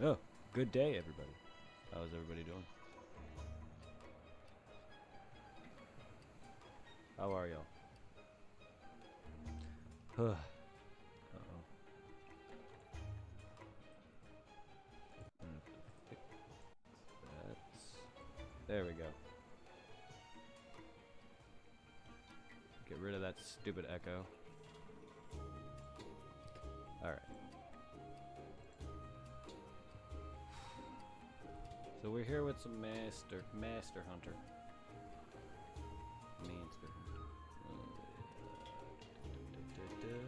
Oh, good day, everybody. How's everybody doing? How are y'all? Uh-oh. There we go. Get rid of that stupid echo. Alright. So we're here with some Master Hunter. Master Hunter.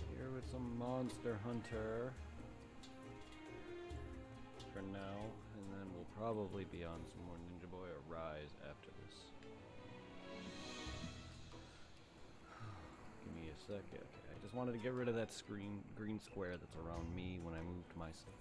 We're here with some Monster Hunter for now, and then we'll probably be on some more Ninja Boy or Rise after this. Give me a sec. Okay, I just wanted to get rid of that green square that's around me when I moved myself.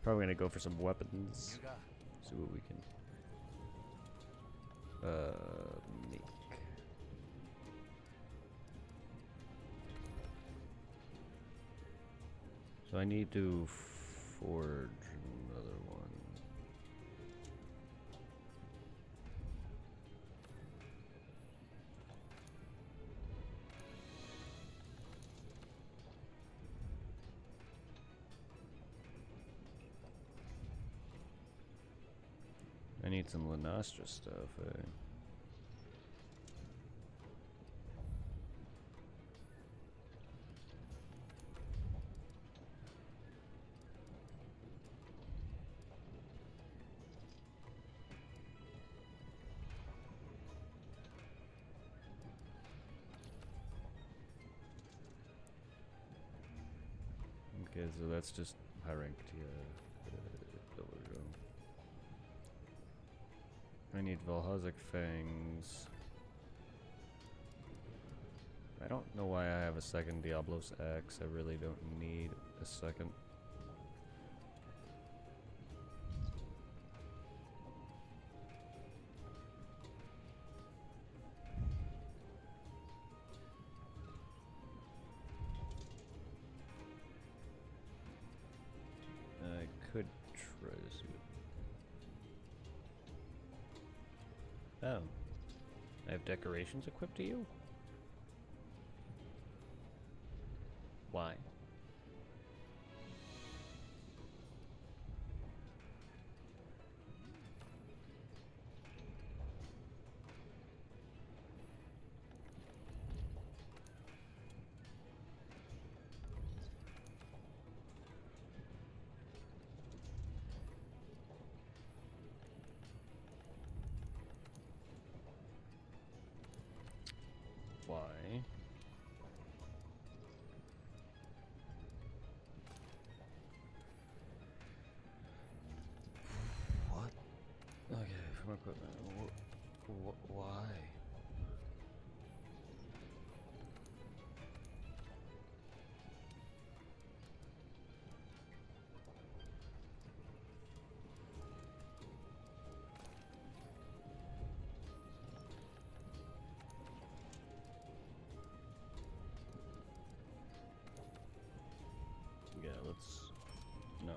Probably gonna go for some weapons. See what we can make. So I need to forge another one. I need some Lanastra stuff, eh? Okay, so that's just high ranked, yeah. I need Valhazic Fangs. I don't know why I have a second Diablos Axe. I really don't need a second. I could try to see it. Oh. I have decorations equipped to you? Why? Why? What? Okay, from equipment. Why? Yeah, let's... No.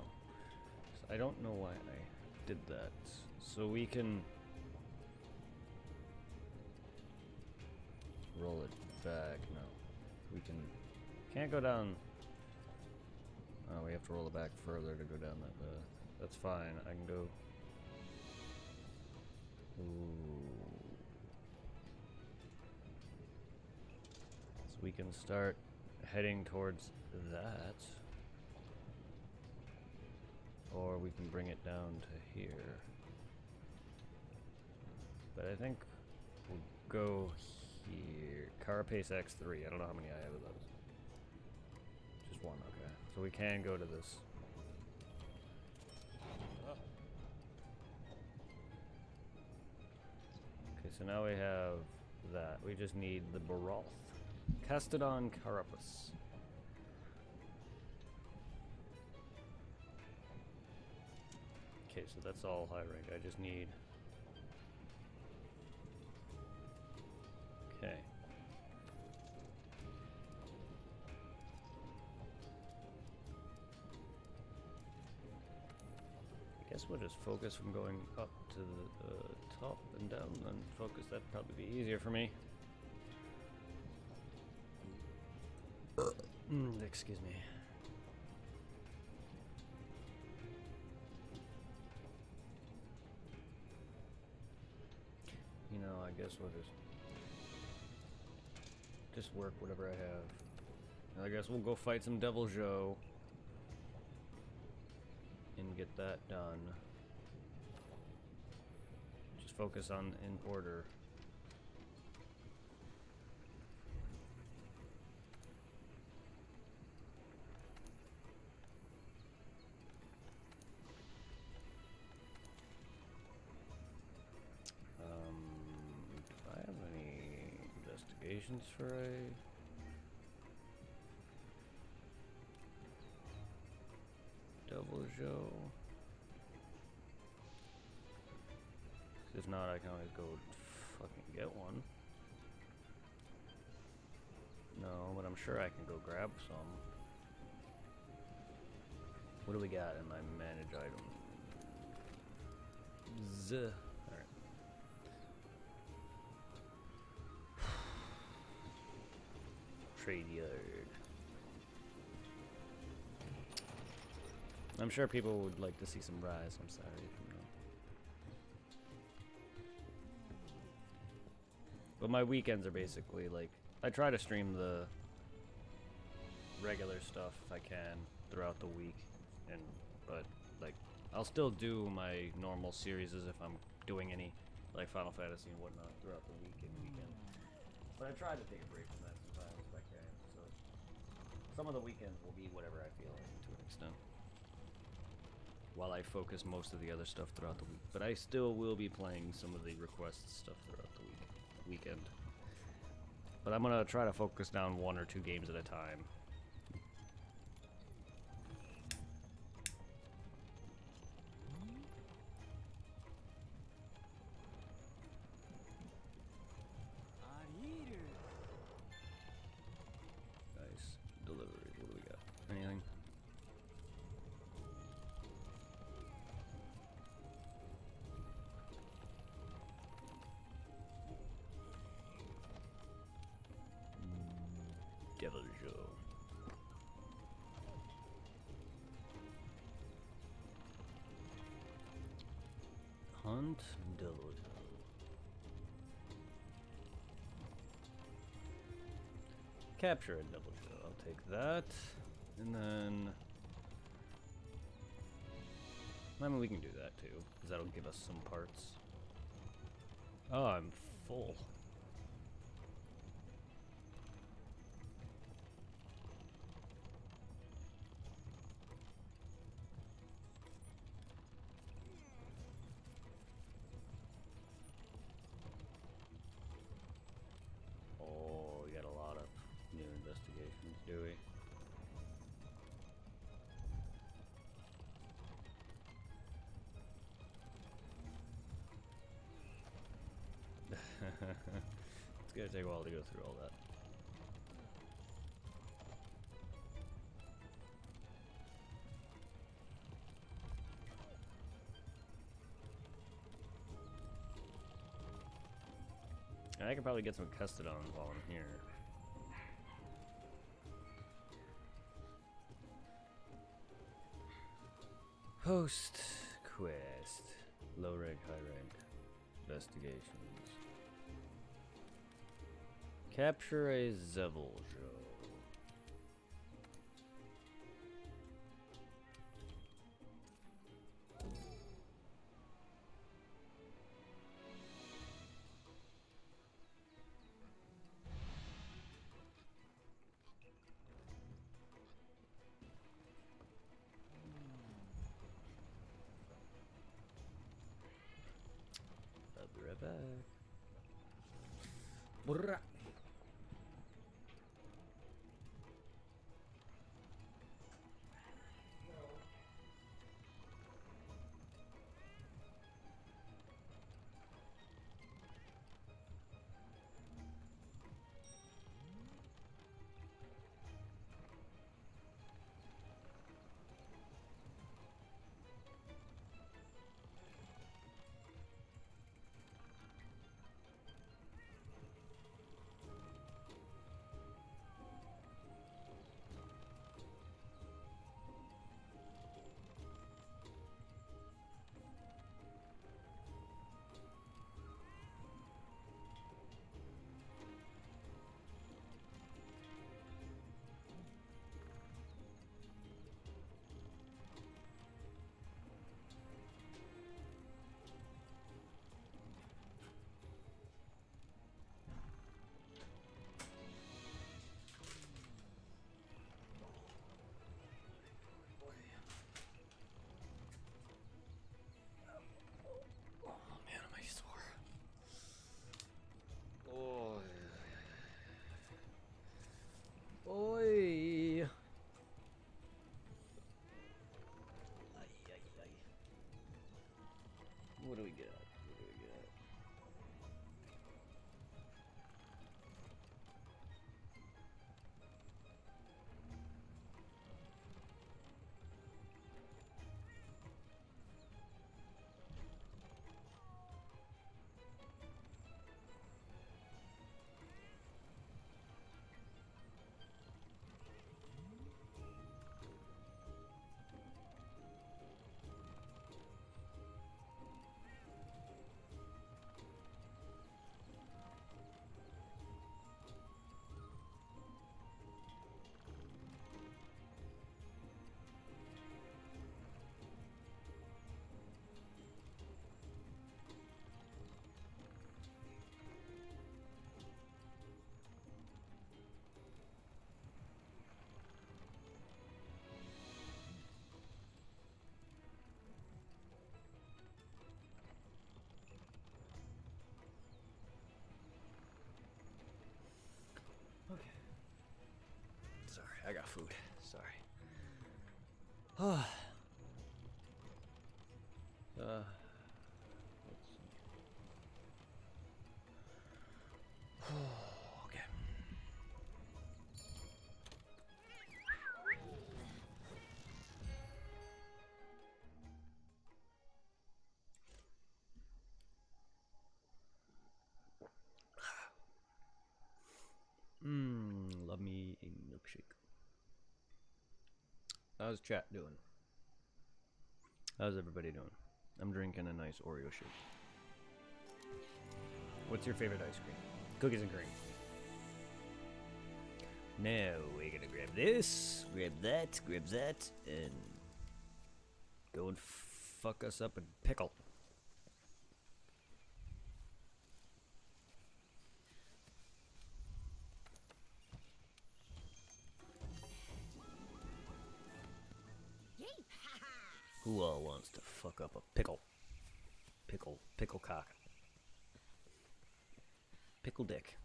I don't know why I did that. So we can... roll it back. No. We can... Can't go down... Oh, we have to roll it back further to go down that... that's fine. I can go... Ooh. we can start heading towards that. Or we can bring it down to here. But I think we'll go here. Carapace X3. I don't know how many I have of those. Just one, okay. So we can go to this. Okay, so now we have that. We just need the Baralth. Castodon Carapace. Okay, so that's all high rank. I just need... Okay. I guess we'll just focus from going up to the top and down, and focus. That'd probably be easier for me. Excuse me. You know, I guess we'll just work whatever I have. And I guess we'll go fight some Devil Joe and get that done. Just focus on in order. Do I have any investigations for a... Devil Joe? If not, I can always go fucking get one. No, but I'm sure I can go grab some. What do we got in my manage item? Alright. Trade yard. I'm sure people would like to see some rise. I'm sorry. But my weekends are basically like, I try to stream the regular stuff if I can throughout the week, but like I'll still do my normal series as if I'm doing any like Final Fantasy and whatnot throughout the week and weekend. But I try to take a break from that sometimes if I can. So some of the weekends will be whatever I feel like to an extent, while I focus most of the other stuff throughout the week. But I still will be playing some of the request stuff throughout the weekend. But I'm gonna try to focus down 1 or 2 games at a time. Nice. Deliveries. What do we got? Anything? Devil Joe. Hunt Devil Joe. Capture a Devil Joe. I'll take that. And then... I mean, we can do that too, because that'll give us some parts. Oh, I'm full. Do we? It's gonna take a while to go through all that. And I could probably get some Custodons while I'm here. Post quest. Low rank, high rank. Investigations. Capture a Zevoljo. I'll be right back. Brrrah. Oi. What do we got? What do we got? Okay. Sorry, I got food. Sorry. Let's see. Okay. Love me a milkshake. How's chat doing? How's everybody doing? I'm drinking a nice Oreo shake. What's your favorite ice cream? Cookies and cream. Now we're gonna grab this, grab that, and go and fuck us up a pickle. Who all wants to fuck up a pickle? Pickle cock. Pickle dick.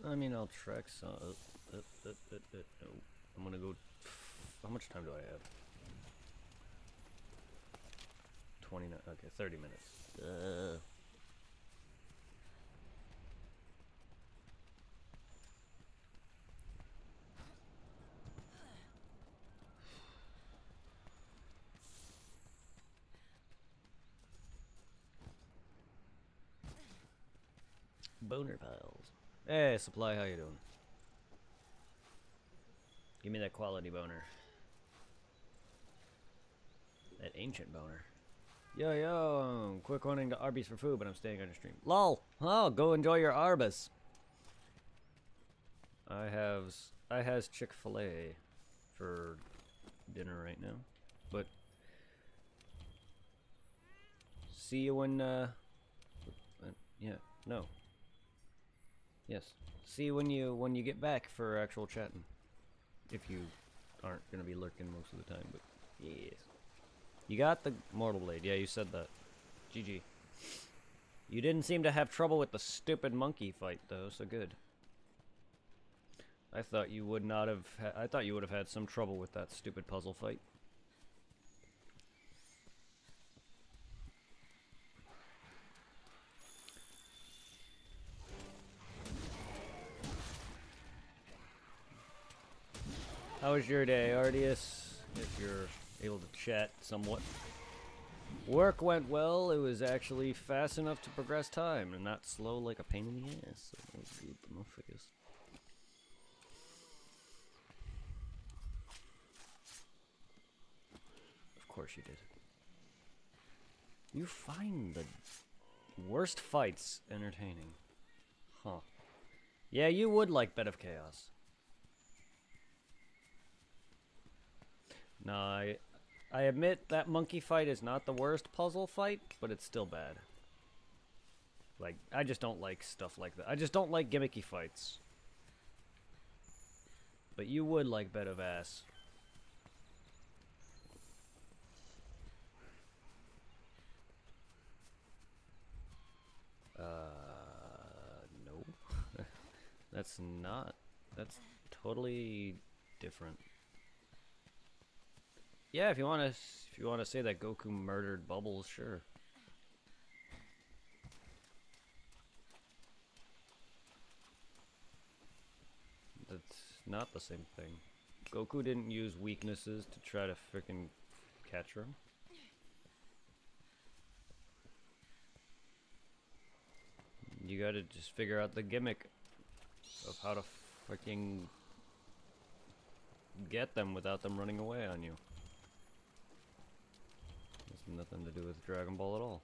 I mean, I'll track some. No, I'm gonna go. How much time do I have? 29. Okay, 30 minutes. Boner piles. Hey, Supply, how you doing? Give me that quality boner. That ancient boner. Yo, yo, quick running to Arby's for food, but I'm staying on your stream. Lol. Oh, go enjoy your Arbus. I has Chick-fil-A for dinner right now, but see you when yeah, no. Yes. See you when you get back for actual chatting. If you aren't gonna be lurking most of the time, but yes. You got the Mortal Blade, yeah, you said that. GG. You didn't seem to have trouble with the stupid monkey fight though, so good. I thought you would not have I thought you would have had some trouble with that stupid puzzle fight. How was your day, Ardius? If you're able to chat somewhat. Work went well. It was actually fast enough to progress time and not slow like a pain in the ass. So that was good enough, I guess. Of course you did. You find the worst fights entertaining. Huh. Yeah, you would like Bed of Chaos. No, I admit that monkey fight is not the worst puzzle fight, but it's still bad. Like, I just don't like stuff like that. I just don't like gimmicky fights. But you would like Bed of Ass. No. That's totally different. Yeah, if you want to say that Goku murdered Bubbles, sure. That's not the same thing. Goku didn't use weaknesses to try to frickin' catch her. You gotta just figure out the gimmick of how to fricking get them without them running away on you. Has nothing to do with Dragon Ball at all.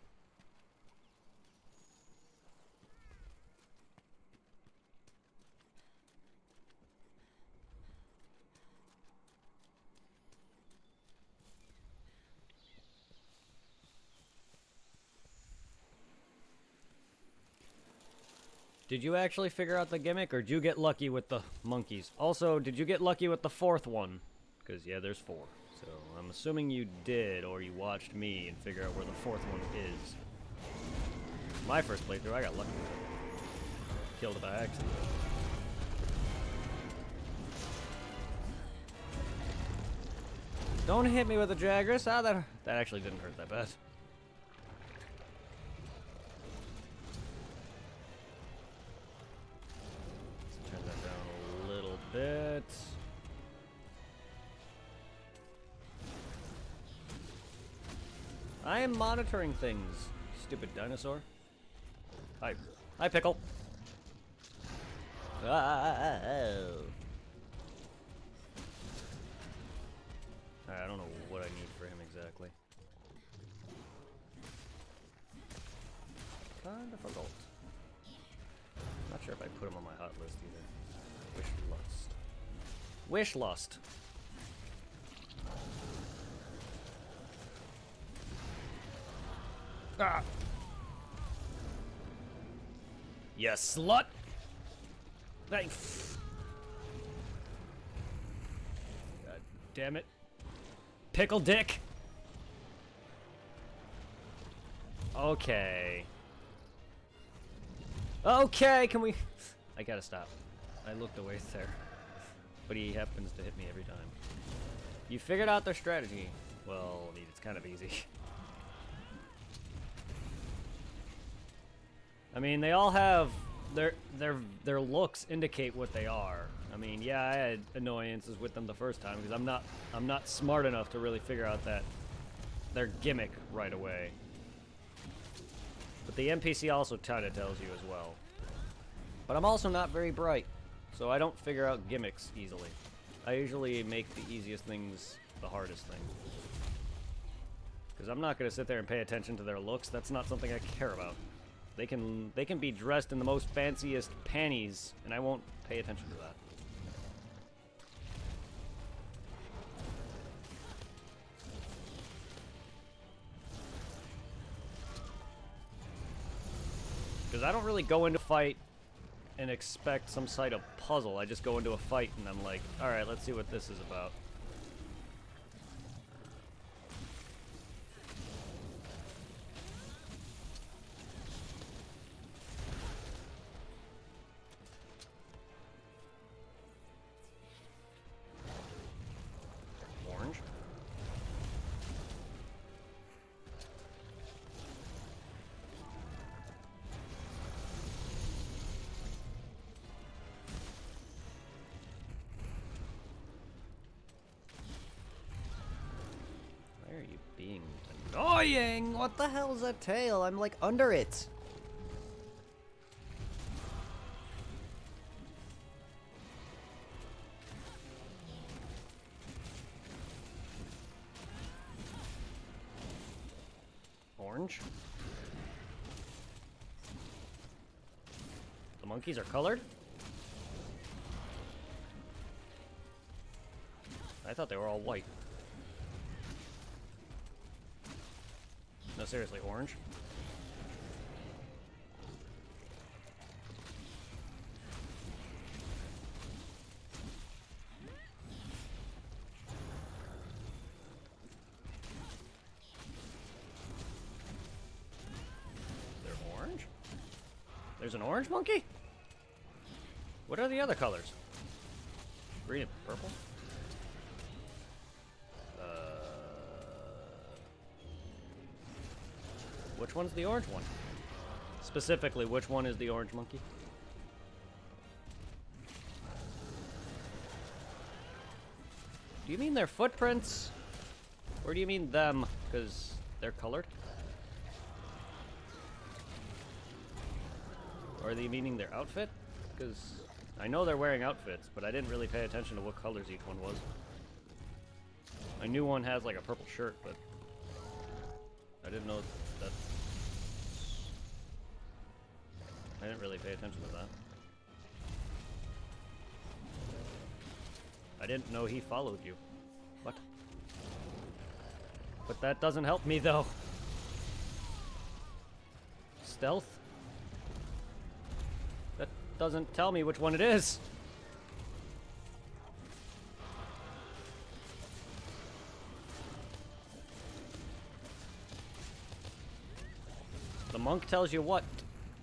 Did you actually figure out the gimmick, or did you get lucky with the monkeys? Also, did you get lucky with the fourth one? Because, yeah, there's 4. So, I'm assuming you did, or you watched me and figure out where the 4th one is. My first playthrough, I got lucky with it. Killed it by accident. Don't hit me with a Jagras. Ah, that actually didn't hurt that bad. Bit. I am monitoring things, stupid dinosaur. Hi, Pickle. Oh. I don't know what I need for him exactly. Kind of forgot. Not sure if I put him on my hot list either. Wish lust. Ah. You slut. Thanks. God damn it. Pickle dick. Okay. Okay, can we... I gotta stop. I looked away there. But he happens to hit me every time. You figured out their strategy. Well, I mean, it's kind of easy. I mean, they all have their looks indicate what they are. I mean, yeah, I had annoyances with them the first time because I'm not smart enough to really figure out that their gimmick right away. But the NPC also kind of tells you as well. But I'm also not very bright. So I don't figure out gimmicks easily. I usually make the easiest things the hardest thing. Because I'm not going to sit there and pay attention to their looks. That's not something I care about. They can be dressed in the most fanciest panties, and I won't pay attention to that. Because I don't really go into a fight and expect some sort of puzzle. I just go into a fight and I'm like, alright, let's see what this is about. Orange. Why are you being annoying? What the hell is that tail? I'm like under it. Orange. The monkeys are colored? I thought they were all white. No, seriously, orange? They're orange? There's an orange monkey? What are the other colors? Green and purple? Which one's the orange one? Specifically, which one is the orange monkey? Do you mean their footprints? Or do you mean them, because they're colored? Or are they meaning their outfit? Because I know they're wearing outfits, but I didn't really pay attention to what colors each one was. I knew one has like a purple shirt, but I didn't know that. I didn't really pay attention to that. I didn't know he followed you. What? But that doesn't help me, though. Stealth? That doesn't tell me which one it is. The monk tells you what?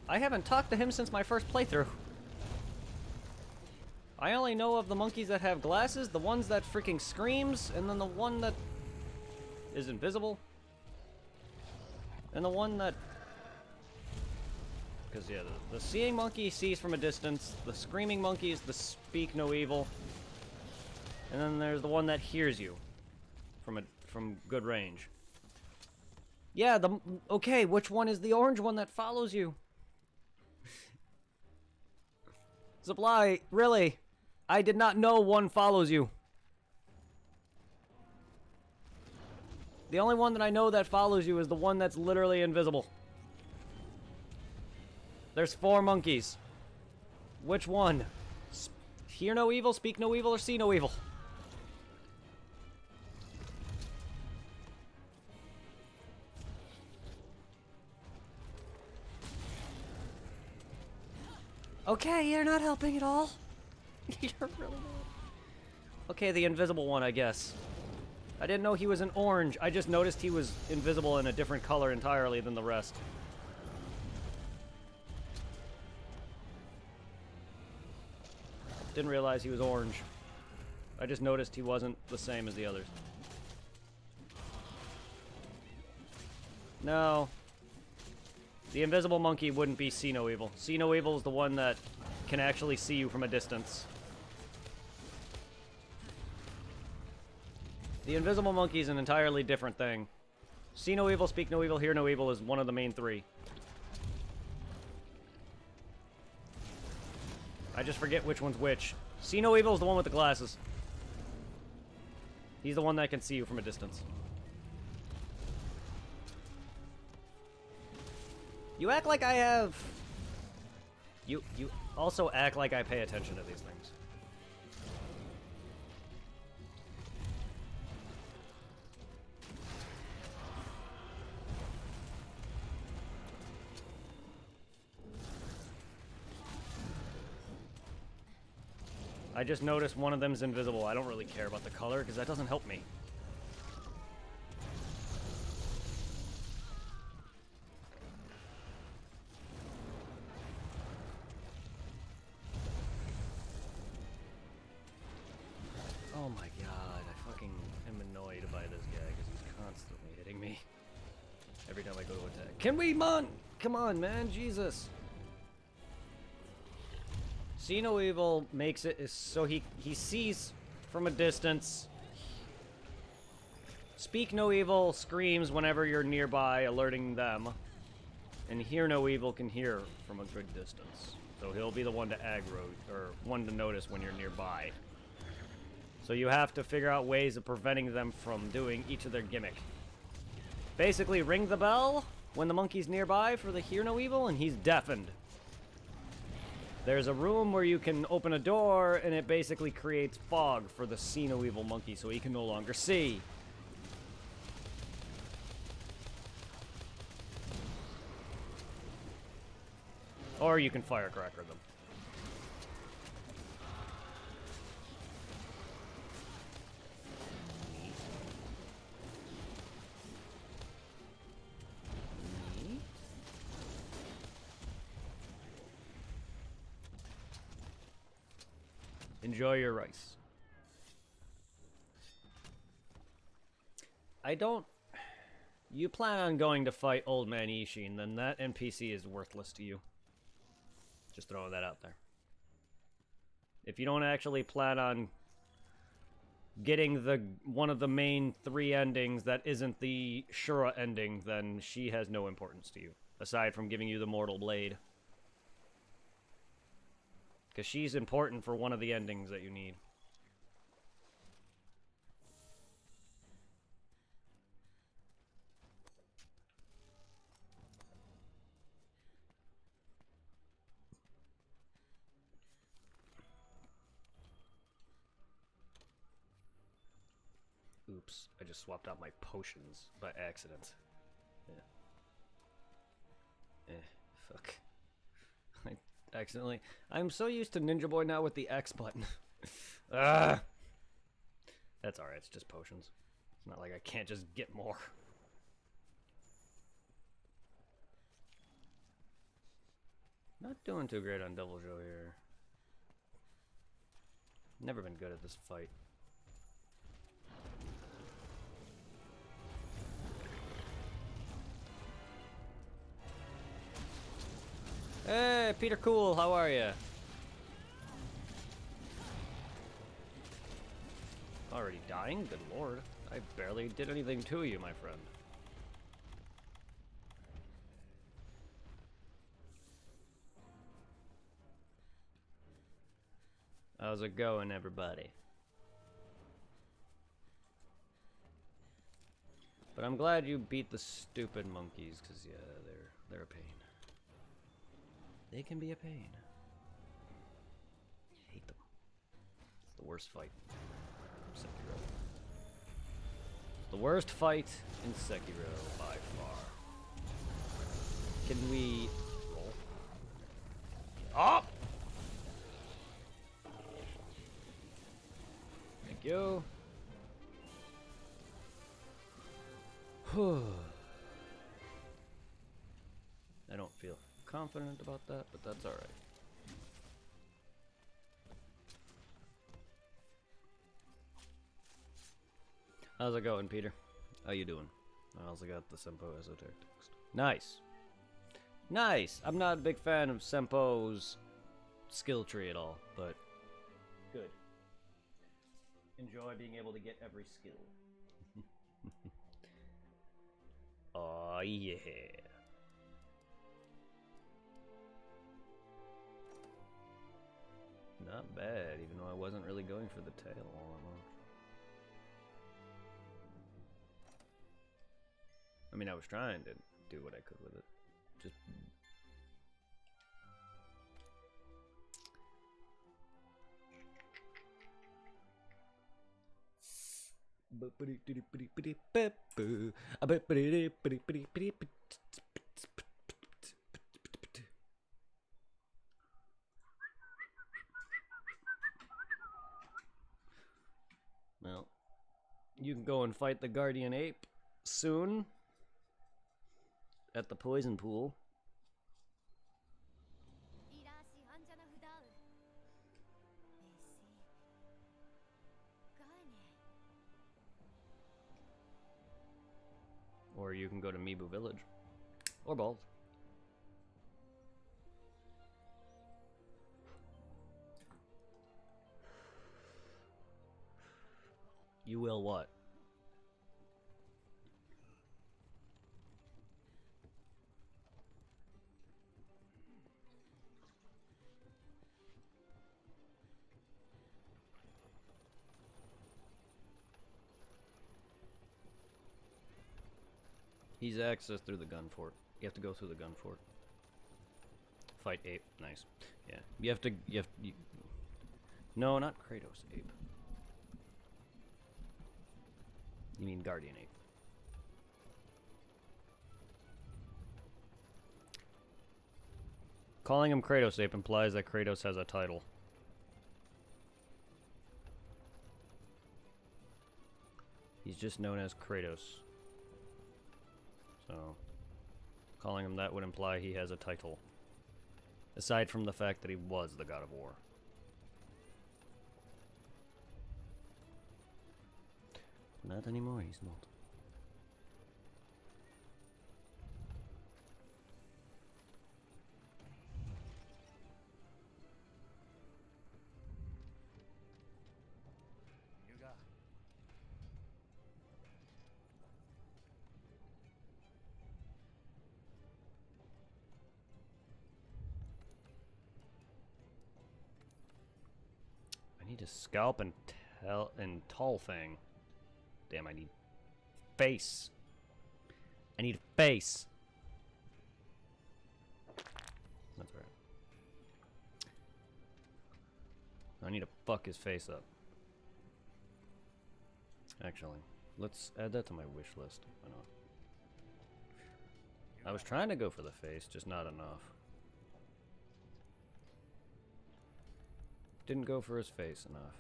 I haven't talked to him since my first playthrough. I only know of the monkeys that have glasses, the ones that freaking screams, and then the one that is invisible. And the one that... Because, yeah, the seeing monkey sees from a distance, the screaming monkey is the speak no evil, and then there's the one that hears you from good range. Yeah, okay, which one is the orange one that follows you? Supply, really? I did not know one follows you. The only one that I know that follows you is the one that's literally invisible. There's 4 monkeys. Which one? Hear no evil, speak no evil, or see no evil? Okay, you're not helping at all. You're really not. Okay, the invisible one, I guess. I didn't know he was an orange. I just noticed he was invisible in a different color entirely than the rest. Didn't realize he was orange. I just noticed he wasn't the same as the others. No. The invisible monkey wouldn't be See No Evil. See No Evil is the one that can actually see you from a distance. The invisible monkey is an entirely different thing. See No Evil, Speak No Evil, Hear No Evil is one of the main 3. I just forget which one's which. See No Evil is the one with the glasses. He's the one that can see you from a distance. You act like I have... You also act like I pay attention to these things. I just noticed one of them's invisible. I don't really care about the color because that doesn't help me. Oh my god, I fucking am annoyed by this guy because he's constantly hitting me every time I go to attack. Can we, come on, man, Jesus. See No Evil makes it so he sees from a distance. Speak No Evil screams whenever you're nearby, alerting them. And Hear No Evil can hear from a good distance. So he'll be the one to aggro, or one to notice when you're nearby. So you have to figure out ways of preventing them from doing each of their gimmick. Basically, ring the bell when the monkey's nearby for the Hear No Evil, and he's deafened. There's a room where you can open a door, and it basically creates fog for the See No Evil monkey, so he can no longer see. Or you can firecracker them. Enjoy your rice. I don't... You plan on going to fight Old Man Ishin, then that NPC is worthless to you. Just throwing that out there. If you don't actually plan on getting the one of the main 3 endings that isn't the Shura ending, then she has no importance to you. Aside from giving you the Mortal Blade. Because she's important for one of the endings that you need. Oops, I just swapped out my potions by accident. Fuck. I accidentally... I'm so used to Ninja Boy now with the X button. That's alright, it's just potions. It's not like I can't just get more. Not doing too great on Devil Joe here. Never been good at this fight. Hey, Peter Cool, how are you? Already dying? Good lord. I barely did anything to you, my friend. How's it going, everybody? But I'm glad you beat the stupid monkeys, because, yeah, they're a pain. They can be a pain. I hate them. It's the worst fight in Sekiro. The worst fight in Sekiro by far. Can we roll? Oh! Thank you. I don't feel confident about that, but that's alright. How's it going, Peter? How you doing? I also got the Senpo Esoteric text. Nice. Nice! I'm not a big fan of Senpo's skill tree at all, but good. Enjoy being able to get every skill. Oh yeah. Not bad, even though I wasn't really going for the tail all that much. I mean, I was trying to do what I could with it. Just Well, you can go and fight the guardian ape soon at the poison pool. Or you can go to Mibu Village. Or both. You will what? He's accessed through the gun fort. You have to go through the gun fort. Fight ape. Nice. Yeah. No, not Kratos ape. You mean guardian ape. Calling him Kratos ape implies that Kratos has a title. He's just known as Kratos. So, calling him that would imply he has a title. Aside from the fact that he was the god of war. Not anymore, he's not. I need a scalp and tall thing. Damn, I need face. I need a face. That's right. I need to fuck his face up. Actually, let's add that to my wish list. Why not? I was trying to go for the face, just not enough. Didn't go for his face enough.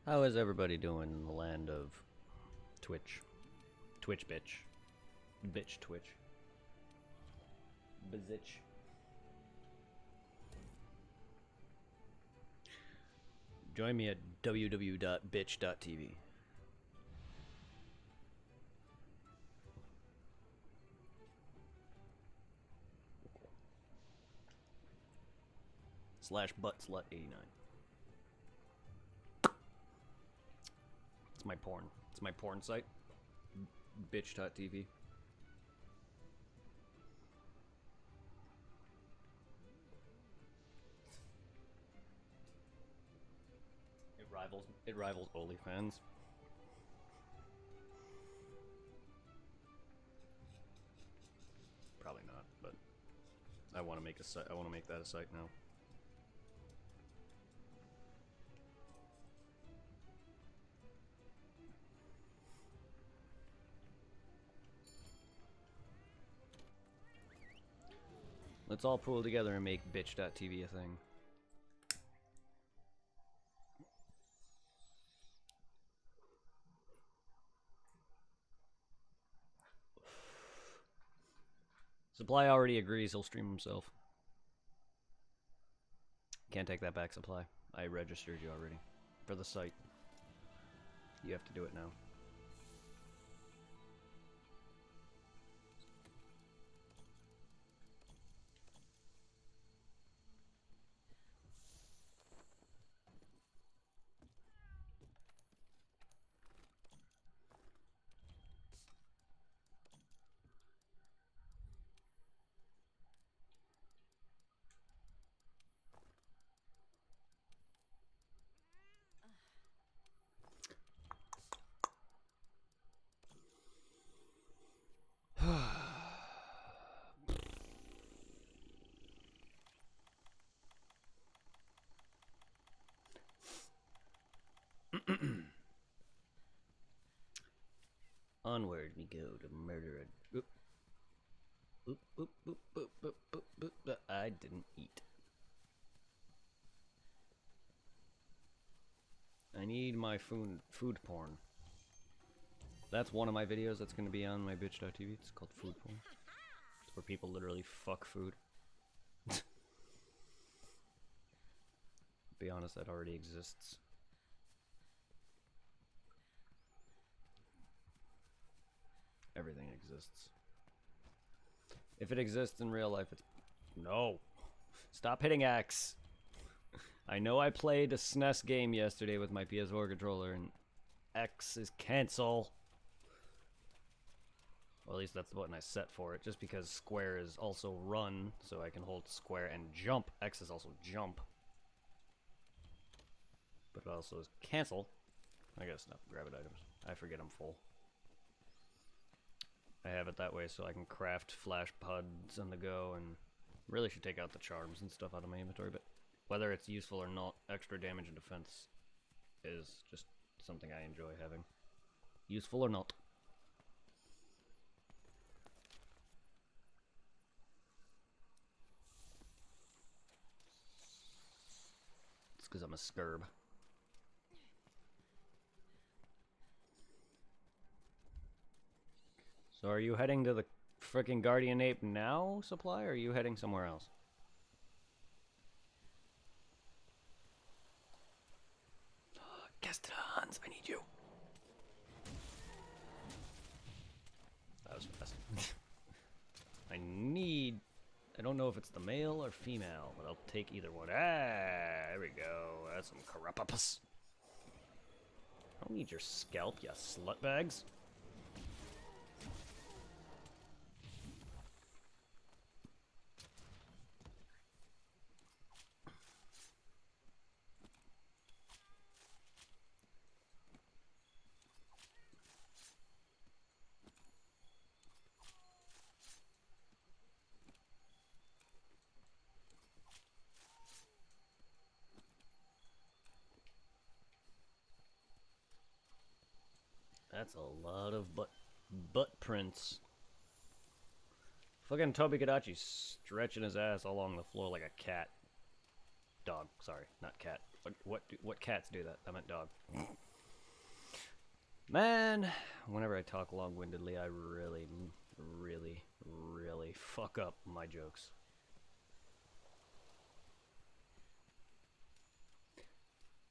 How is everybody doing in the land of Twitch? Twitch bitch. Bitch Twitch. Bizitch. Join me at www.bitch.tv. /buttslut89. It's my porn. It's my porn site. Bitch.tv. It rivals OnlyFans. Probably not, but I want to make a site. I want to make that a site now. Let's all pull together and make bitch.tv a thing. Supply already agrees he'll stream himself. Can't take that back, Supply. I registered you already for the site. You have to do it now. Onward we go to murder a... Oop. Oop, oop, oop, oop, oop, oop, oop, oop. I didn't eat. I need my food porn. That's one of my videos that's going to be on my bitch.tv. It's called food porn. It's where people literally fuck food. Be honest, that already exists. Everything exists. If it exists in real life, it's... No! Stop hitting X! I know I played a SNES game yesterday with my PS4 controller, and X is cancel. Well, at least that's the button I set for it, just because square is also run, so I can hold square and jump. X is also jump. But it also is cancel. I gotta stop grabbing items. I forget I'm full. I have it that way so I can craft flash pods on the go, and really should take out the charms and stuff out of my inventory, but whether it's useful or not, extra damage and defense is just something I enjoy having. Useful or not. It's because I'm a scurb. So are you heading to the frickin' Guardian Ape now, Supply, or are you heading somewhere else? Hans, I need you. That was fast. I don't know if it's the male or female, but I'll take either one. Ah, there we go. That's some Carapapas. I don't need your scalp, you slutbags. That's a lot of butt prints. Fucking Tobi-Kadachi stretching his ass along the floor like a cat. Dog, sorry, not cat. What cats do that? I meant dog. Man, whenever I talk long-windedly, I really fuck up my jokes.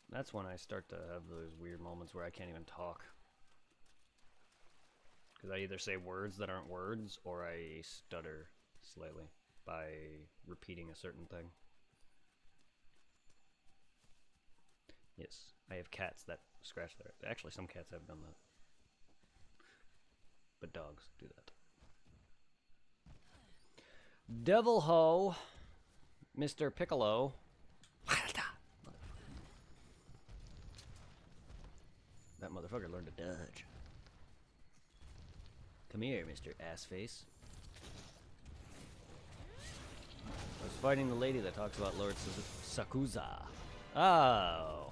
That's when I start to have those weird moments where I can't even talk. Because I either say words that aren't words, or I stutter slightly by repeating a certain thing. Yes, I have cats that scratch their... Actually, some cats have done that. But dogs do that. Devil Ho, Mr. Piccolo. That motherfucker learned to dodge. Come here, Mr. Assface. I was fighting the lady that talks about Lord Sakuza. Oh.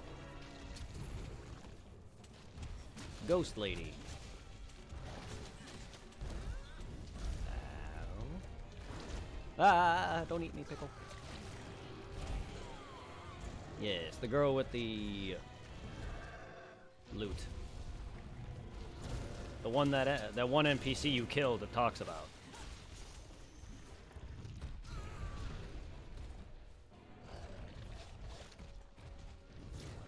Ghost lady. Ow. Ah, don't eat me, pickle. Yes, the girl with the loot. The one that one NPC you killed that talks about.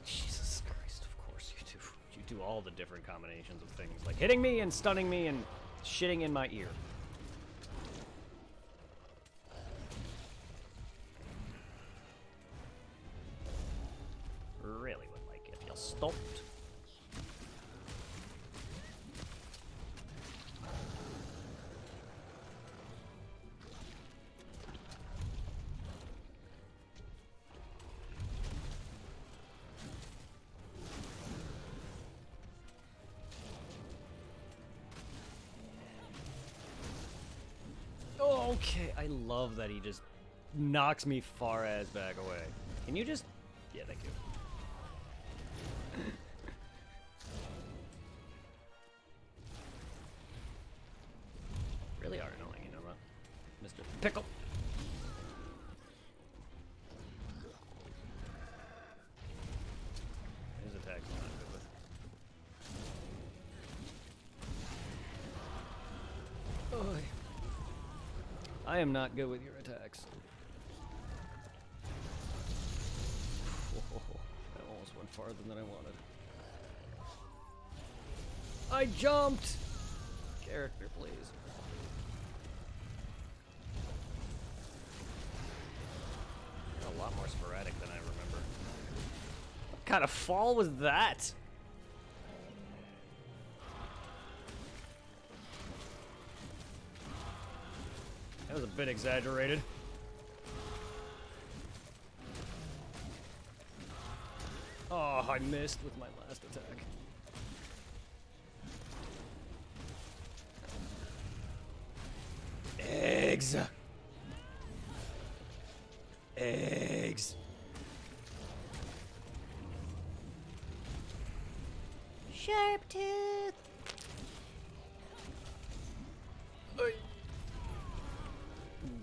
Jesus Christ, of course you do. You do all the different combinations of things, like hitting me and stunning me and shitting in my ear. Really would like it if you stopped. Okay, I love that he just knocks me far as back away. Can you just... Yeah, thank you. Mr. Pickle. His attack's not good with. Oh, I am not good with your attacks. Oh, that almost went farther than I wanted. I jumped! Character, please. A lot more sporadic than I remember. What kind of fall was that? That was a bit exaggerated. Oh, I missed with my last attack. Eggs! Eggs! Sharp tooth! Oy.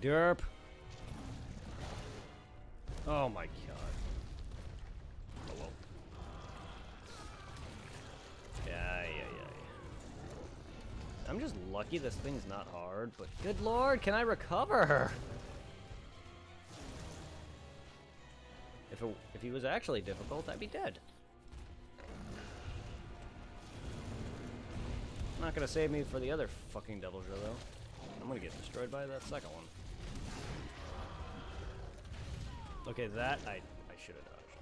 Derp. Oh my god. Oh well. Yeah. I'm just lucky this thing's not hard, but good lord, can I recover? If he was actually difficult, I'd be dead. Not gonna save me for the other fucking Deviljho, though. I'm gonna get destroyed by that second one. Okay, that I should have dodged.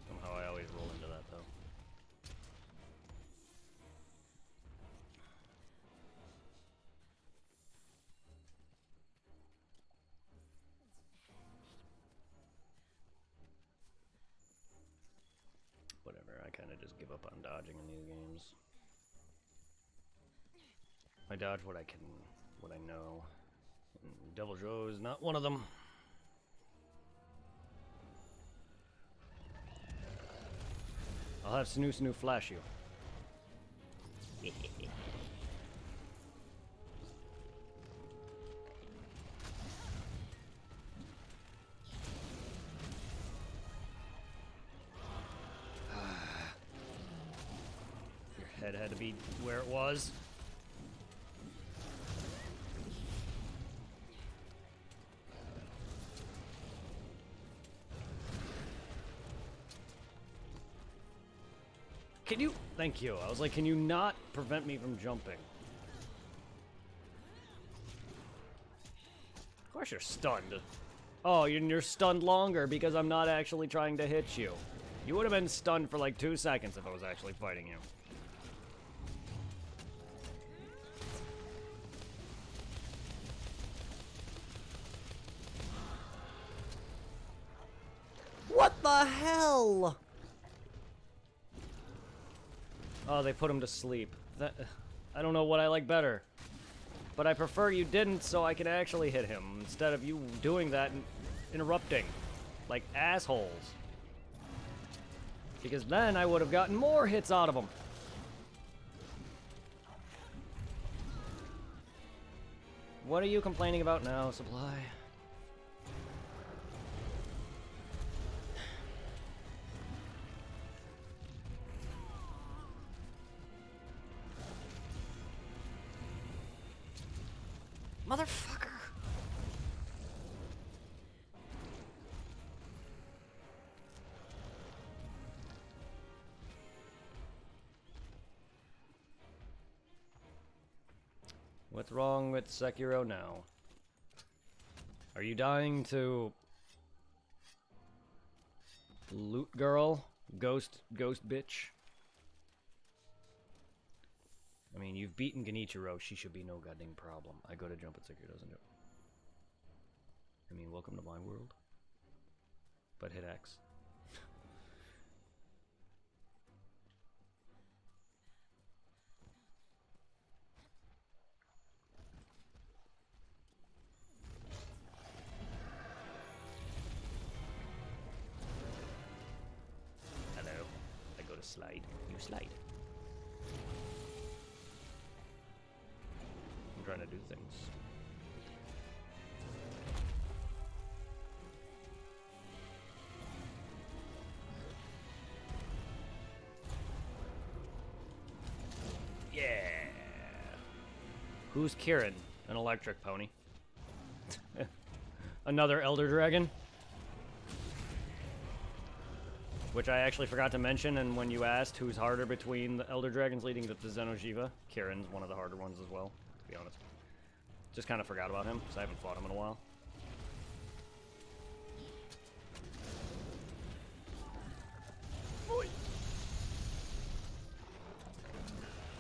Somehow I always roll into that, though. Whatever, I kind of just give up on dodging in these games. I dodge what I can, what I know. And Deviljho is not one of them. I'll have Snoo flash you. Your head had to be where it was. Can you? Thank you. I was like, can you not prevent me from jumping? Of course you're stunned. Oh, you're stunned longer because I'm not actually trying to hit you. You would have been stunned for like 2 seconds if I was actually fighting you. What the hell? Oh, they put him to sleep. I don't know what I like better. But I prefer you didn't so I can actually hit him instead of you doing that and interrupting. Like assholes. Because then I would have gotten more hits out of him. What are you complaining about now, Supply? Motherfucker! What's wrong with Sekiro now? Are you dying to loot girl? Ghost bitch? I mean, you've beaten Genichiro. She should be no goddamn problem. I go to jump at Sekiro doesn't do it. I mean, welcome to my world. But hit X. Hello. I go to slide. You slide. I'm trying to do things. Who's Kieran? An electric pony. Another Elder Dragon. Which I actually forgot to mention, and when you asked who's harder between the Elder Dragons leading to the Xeno'jiiva, Kieran's one of the harder ones as well, to be honest. Just kind of forgot about him, because I haven't fought him in a while.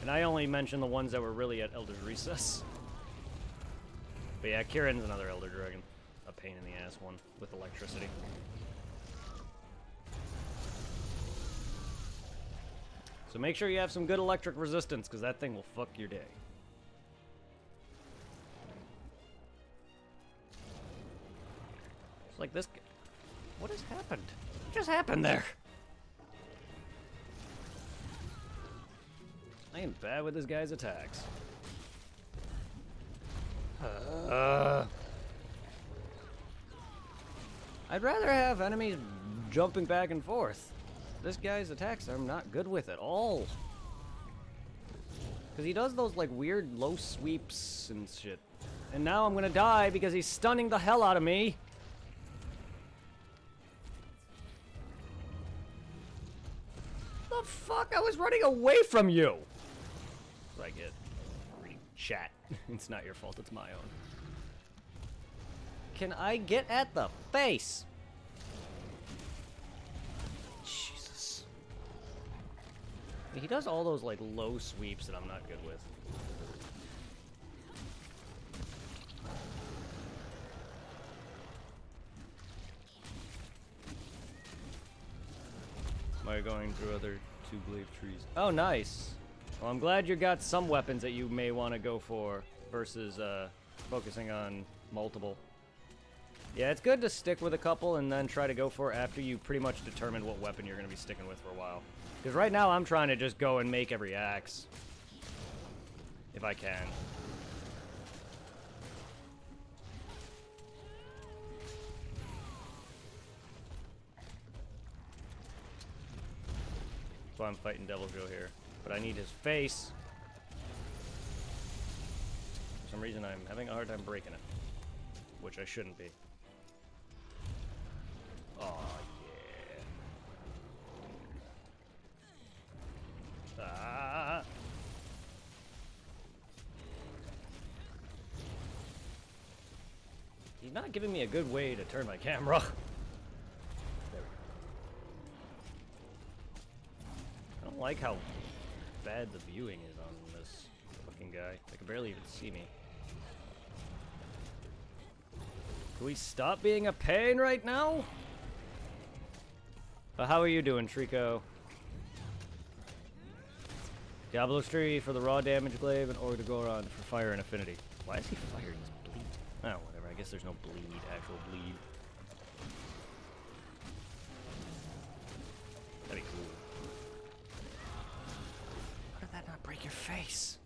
And I only mentioned the ones that were really at Elder's Recess. But yeah, Kieran's another Elder Dragon. A pain in the ass one, with electricity. So make sure you have some good electric resistance, because that thing will fuck your day. It's like this... What has happened? What just happened there? I am bad with this guy's attacks. I'd rather have enemies jumping back and forth. This guy's attacks I'm not good with at all. Because he does those like weird low sweeps and shit. And now I'm gonna die because he's stunning the hell out of me. The fuck? I was running away from you. I get reading chat. It's not your fault, it's my own. Can I get at the face? Jesus. He does all those like low sweeps that I'm not good with. Am I going through other two glaive trees? Oh, nice. Well, I'm glad you got some weapons that you may want to go for versus focusing on multiple. Yeah, it's good to stick with a couple and then try to go for after you pretty much determine what weapon you're going to be sticking with for a while. Because right now I'm trying to just go and make every axe. If I can. So I'm fighting Devil Joe here. But I need his face. For some reason I'm having a hard time breaking it. Which I shouldn't be. Oh yeah. Ah. He's not giving me a good way to turn my camera. There we go. I don't like how bad the viewing is on this fucking guy. They can barely even see me. Can we stop being a pain right now? How are you doing, Trico? Diablo's Tree for the raw damage glaive and Orgdogoron for fire and affinity. Why is he firing his bleed? Oh, whatever. I guess there's no bleed, actual bleed. That'd be cool. How did that not break your face?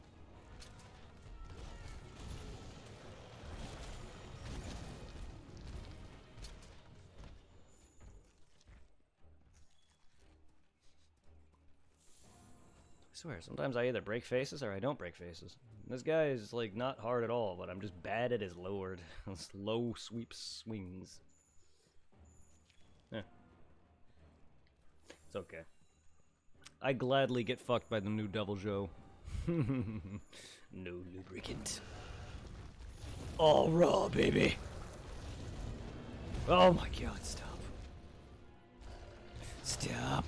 I swear, sometimes I either break faces or I don't break faces. This guy is, like, not hard at all, but I'm just bad at his lowered, low sweep swings. Eh. It's okay. I gladly get fucked by the new Devil Joe. No lubricant. All raw, baby. Oh my god, stop. Stop.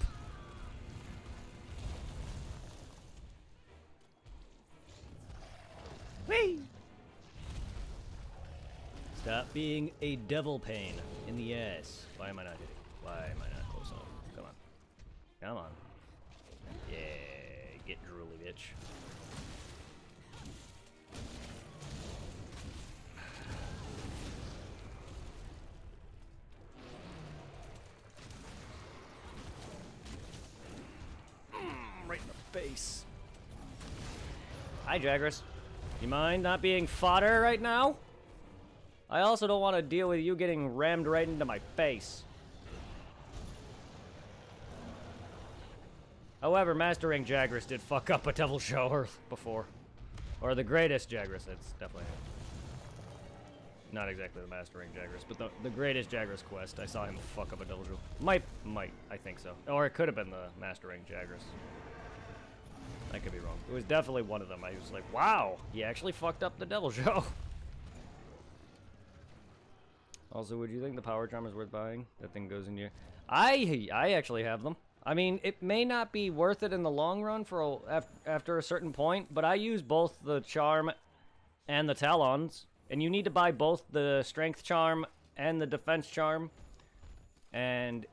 Whee! Stop being a devil pain in the ass. Why am I not hitting? Why am I not close enough? Come on. Come on. Yeah, get drooly, bitch. Right in the face. Hi, Jagras. You mind not being fodder right now? I also don't want to deal with you getting rammed right into my face. However, Mastering Jagras did fuck up a Devil Show before. Or the greatest Jagras, it's definitely not exactly the Mastering Jagras, but the greatest Jagras quest. I saw him fuck up a dojo. Might, I think so. Or it could have been the Mastering Jagras. I could be wrong. It was definitely one of them. I was like, wow, he actually fucked up the Devil Show. Also, would you think the power charm is worth buying? That thing goes in your... I actually have them. I mean, it may not be worth it in the long run for after a certain point, but I use both the charm and the talons, and you need to buy both the strength charm and the defense charm, and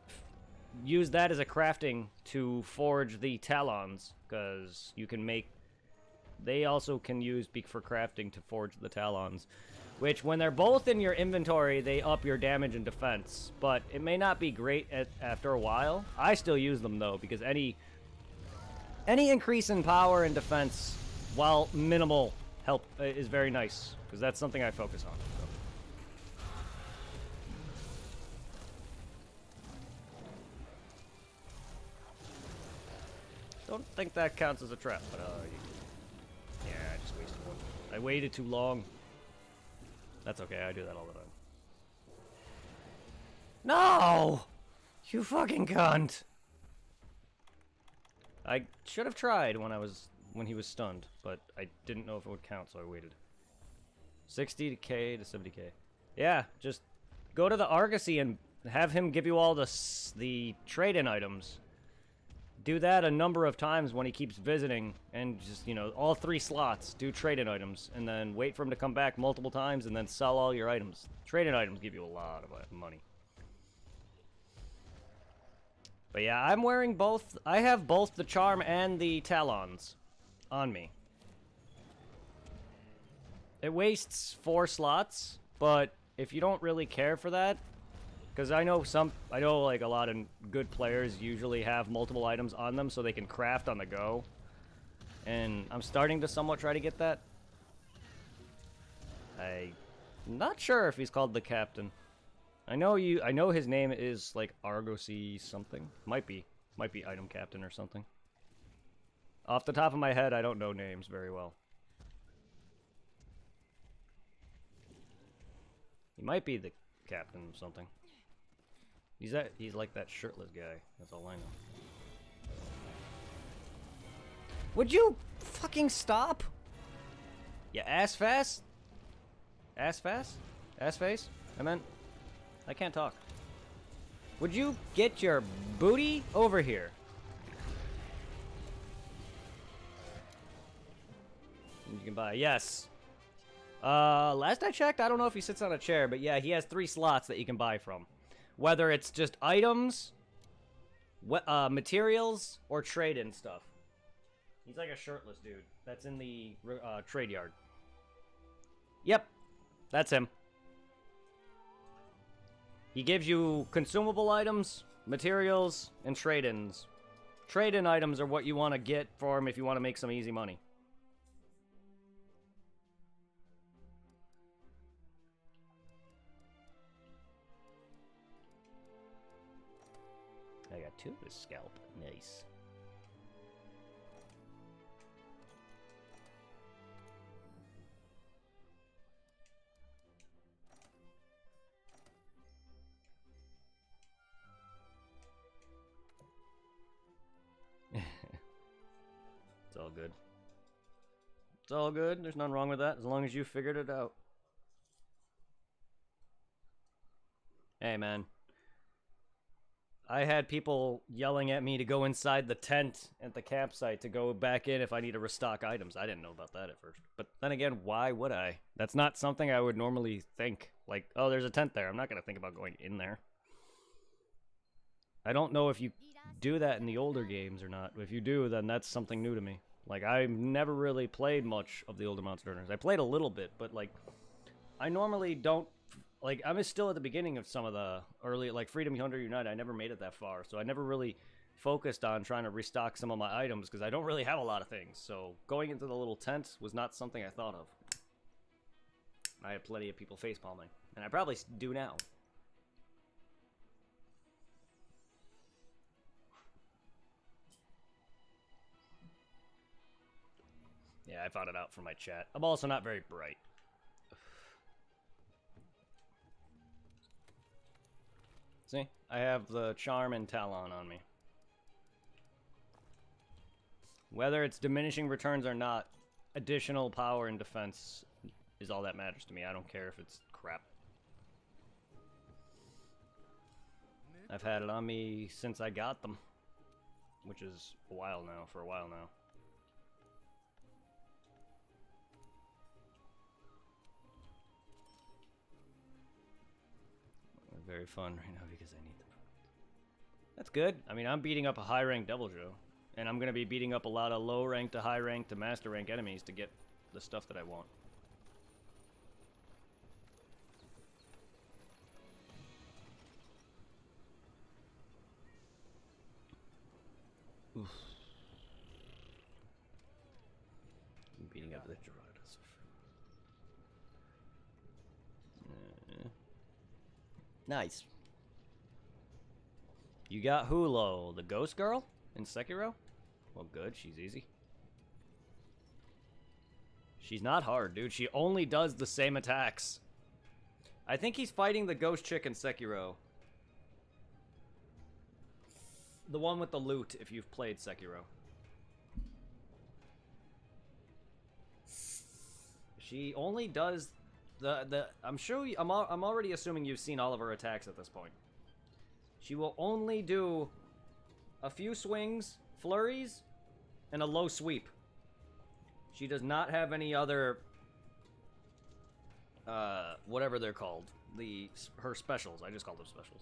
use that as a crafting to forge the talons, because you can make... They also can use for crafting to forge the talons, which when they're both in your inventory, they up your damage and defense, but it may not be great after a while. I still use them though, because any increase in power and defense, while minimal help, is very nice, because that's something I focus on. So. Don't think that counts as a trap, but yeah, I just wasted one. I waited too long. That's okay, I do that all the time. No! You fucking cunt! I should have tried when he was stunned, but I didn't know if it would count, so I waited. 60k to 70k. Yeah, just go to the Argosy and have him give you all the trade-in items. Do that a number of times when he keeps visiting, and just, you know, all 3 slots, do trade-in items, and then wait for him to come back multiple times, and then sell all your items. Trade-in items give you a lot of money. But yeah, I'm wearing both. I have both the charm and the talons on me. It wastes 4 slots, but if you don't really care for that, because I know like a lot of good players usually have multiple items on them so they can craft on the go. And I'm starting to somewhat try to get that. I'm not sure if he's called the Captain. I know his name is like Argosy something. Might be Item Captain or something. Off the top of my head, I don't know names very well. He might be the Captain of something. He's like that shirtless guy. That's all I know. Would you fucking stop? You ass fast? Ass fast? Ass face? I can't talk. Would you get your booty over here? You can buy, yes. Last I checked, I don't know if he sits on a chair, but yeah, he has 3 slots that you can buy from. Whether it's just items, materials, or trade-in stuff. He's like a shirtless dude that's in the trade yard. Yep, that's him. He gives you consumable items, materials, and trade-ins. Trade-in items are what you want to get for him if you want to make some easy money. I got 2 of his scalp. Nice. It's all good. It's all good. There's nothing wrong with that as long as you figured it out. Hey, man. I had people yelling at me to go inside the tent at the campsite to go back in if I need to restock items. I didn't know about that at first. But then again, why would I? That's not something I would normally think. Like, oh, there's a tent there. I'm not going to think about going in there. I don't know if you do that in the older games or not. If you do, then that's something new to me. Like, I've never really played much of the older Monster Hunters. I played a little bit, but, like, I normally don't... Like, I'm still at the beginning of some of the early, like, Freedom Hunter Unite. I never made it that far, so I never really focused on trying to restock some of my items, because I don't really have a lot of things. So, going into the little tent was not something I thought of. I had plenty of people facepalming, and I probably do now. Yeah, I found it out from my chat. I'm also not very bright. See? I have the Charm and Talon on me. Whether it's diminishing returns or not, additional power and defense is all that matters to me. I don't care if it's crap. I've had it on me since I got them, which is a while now, for a while now. Very fun right now because I need them. That's good. I mean, I'm beating up a high-ranked Deviljho, and I'm going to be beating up a lot of low-ranked to high-ranked to master-rank enemies to get the stuff that I want. Oof. I'm beating up the Gyarados. Nice. You got Hulo, the ghost girl in Sekiro? Well, good. She's easy. She's not hard, dude. She only does the same attacks. I think he's fighting the ghost chick in Sekiro. The one with the loot, if you've played Sekiro. She only does I'm sure I'm already assuming you've seen all of her attacks at this point. She will only do a few swings, flurries, and a low sweep. She does not have any other whatever they're called. Her specials. I just call them specials.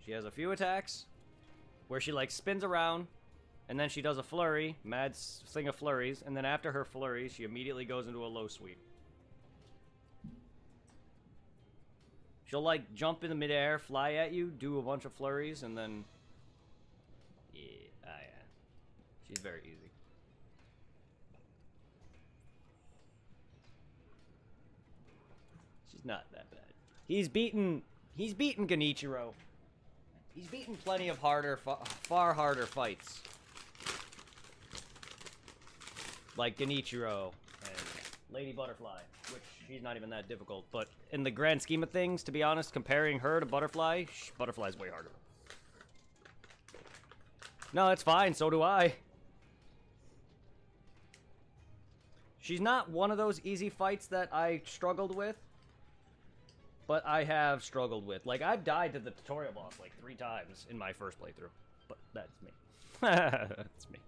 She has a few attacks where she like spins around, and then she does a flurry, mad thing of flurries, and then after her flurries, she immediately goes into a low sweep. She'll like jump in the midair, fly at you, do a bunch of flurries, and then yeah, she's very easy. She's not that bad. He's beaten Genichiro. He's beaten plenty of far harder fights. Like Genichiro and Lady Butterfly, which she's not even that difficult. But in the grand scheme of things, to be honest, comparing her to Butterfly, Butterfly's way harder. No, it's fine. So do I. She's not one of those easy fights that I struggled with. But I have struggled with. Like, I've died to the tutorial boss like 3 times in my first playthrough. But that's me. That's me.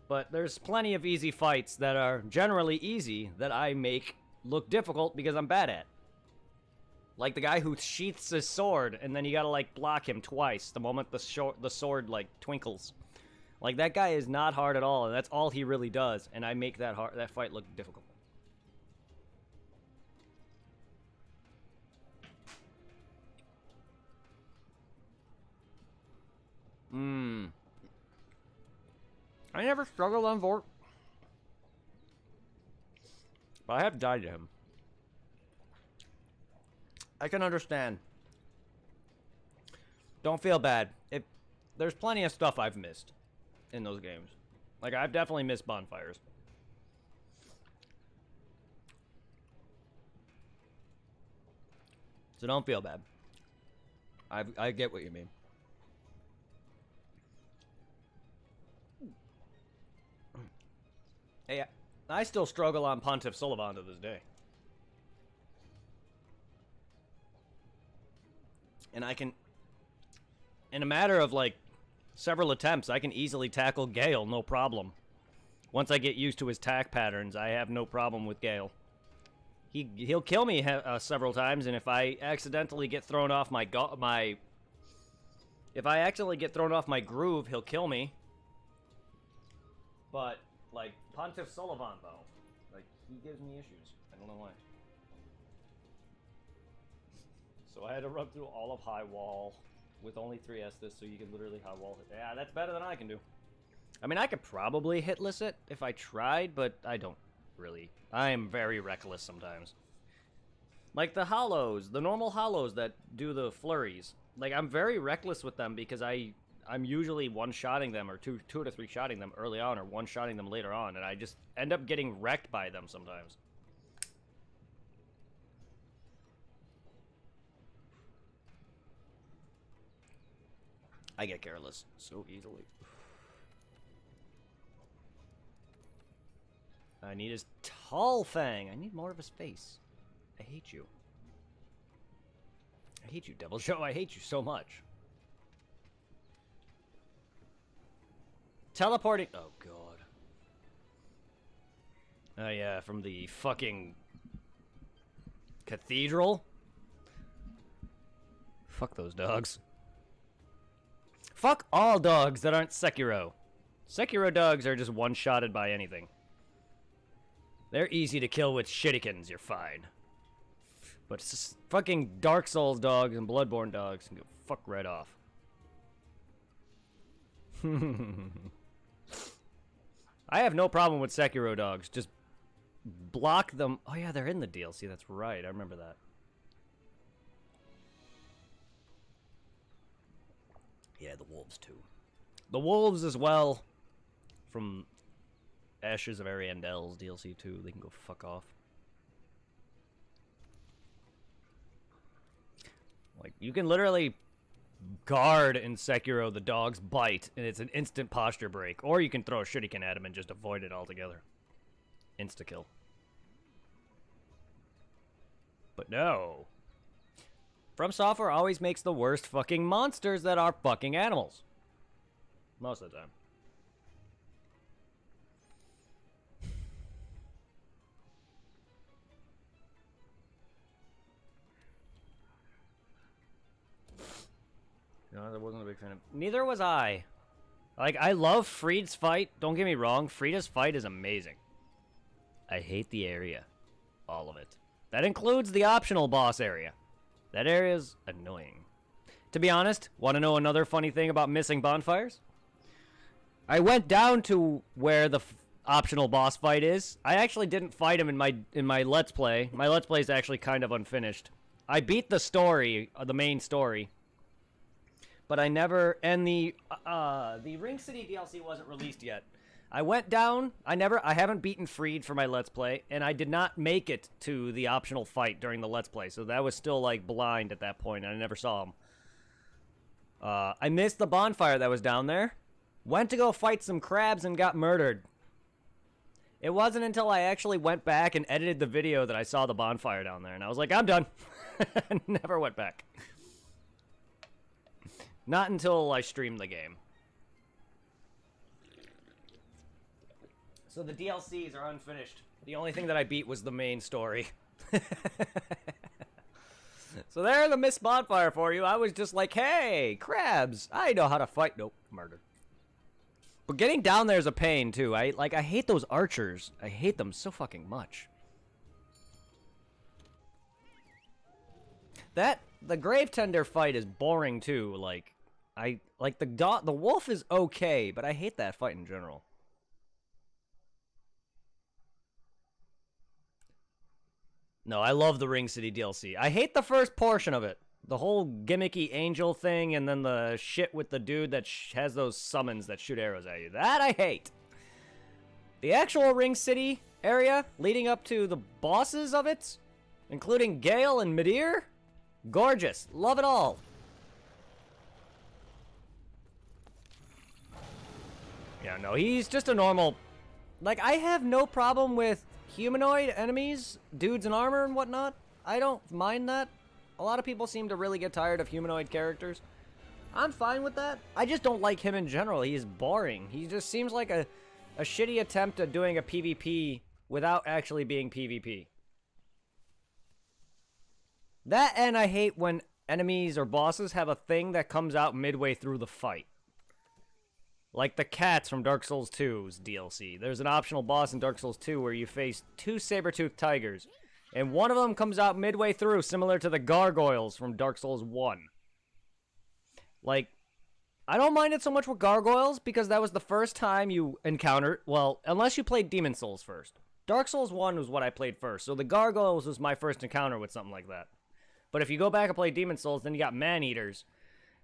But there's plenty of easy fights that are generally easy that I make look difficult because I'm bad at. Like the guy who sheaths his sword and then you gotta like block him twice the moment the sword like twinkles. Like that guy is not hard at all, and that's all he really does, and I make that fight look difficult. I never struggled on Vork. But I have died to him. I can understand. Don't feel bad. There's plenty of stuff I've missed in those games. Like, I've definitely missed bonfires. So don't feel bad. I get what you mean. Hey, I still struggle on Pontiff Sulyvahn to this day. And I can, in a matter of like several attempts, I can easily tackle Gale, no problem. Once I get used to his attack patterns, I have no problem with Gale. He'll kill me several times, and if I accidentally get thrown off if I accidentally get thrown off my groove, he'll kill me. But like Pontiff Sulyvahn, though, like he gives me issues. I don't know why. So I had to run through all of High Wall with only 3 Estus, so you can literally High Wall it. Yeah, that's better than I can do. I mean, I could probably hitless it if I tried, but I don't really. I am very reckless sometimes. Like the hollows, the normal hollows that do the flurries. Like, I'm very reckless with them because I I'm usually one-shotting them or two to three shotting them early on or one-shotting them later on, and I just end up getting wrecked by them sometimes. I get careless so easily. I need his tall fang. I need more of his face. I hate you. I hate you, Devil Joe. I hate you so much. Teleporting. Oh, God. Oh, yeah, from the fucking cathedral. Fuck those dogs. Fuck all dogs that aren't Sekiro. Sekiro dogs are just one-shotted by anything. They're easy to kill with shurikens, you're fine. But it's just fucking Dark Souls dogs and Bloodborne dogs can go fuck right off. I have no problem with Sekiro dogs. Just block them. Oh yeah, they're in the DLC. That's right. I remember that. Yeah, the wolves too. The wolves as well. From Ashes of Ariandel's DLC too. They can go fuck off. Like, you can literally guard in Sekiro the dog's bite, and it's an instant posture break. Or you can throw a shuriken at him and just avoid it altogether. Insta-kill. But no. From Software always makes the worst fucking monsters that are fucking animals. Most of the time. No, I wasn't a big fan of... Neither was I. Like, I love Fried's fight. Don't get me wrong. Frida's fight is amazing. I hate the area. All of it. That includes the optional boss area. That area's annoying. To be honest, want to know another funny thing about missing bonfires? I went down to where the optional boss fight is. I actually didn't fight him in my Let's Play. My Let's Play is actually kind of unfinished. I beat the story, the main story. But I never, and the Ring City DLC wasn't released yet. I went down, I haven't beaten Fried for my Let's Play, and I did not make it to the optional fight during the Let's Play, so that was still, like, blind at that point, and I never saw him. I missed the bonfire that was down there, went to go fight some crabs and got murdered. It wasn't until I actually went back and edited the video that I saw the bonfire down there, and I was like, I'm done. Never went back. Not until I streamed the game. So the DLCs are unfinished. The only thing that I beat was the main story. So there's the missed bonfire for you. I was just like, hey, crabs, I know how to fight. Nope, murdered. But getting down there is a pain, too. I hate those archers. I hate them so fucking much. The Grave Tender fight is boring, too. Like, the wolf is okay, but I hate that fight in general. No, I love the Ring City DLC. I hate the first portion of it. The whole gimmicky angel thing and then the shit with the dude that has those summons that shoot arrows at you. That I hate. The actual Ring City area leading up to the bosses of it, including Gale and Midir, gorgeous. Love it all. Yeah, no, he's just a normal... Like, I have no problem with humanoid enemies, dudes in armor and whatnot. I don't mind that. A lot of people seem to really get tired of humanoid characters. I'm fine with that. I just don't like him in general. He's boring. He just seems like a shitty attempt at doing a PvP without actually being PvP. That, and I hate when enemies or bosses have a thing that comes out midway through the fight. Like the cats from Dark Souls 2's DLC. There's an optional boss in Dark Souls 2 where you face 2 saber-toothed tigers. And one of them comes out midway through, similar to the gargoyles from Dark Souls 1. Like, I don't mind it so much with gargoyles, because that was the first time you encountered... Well, unless you played Demon Souls first. Dark Souls 1 was what I played first, so the gargoyles was my first encounter with something like that. But if you go back and play Demon Souls, then you got man-eaters.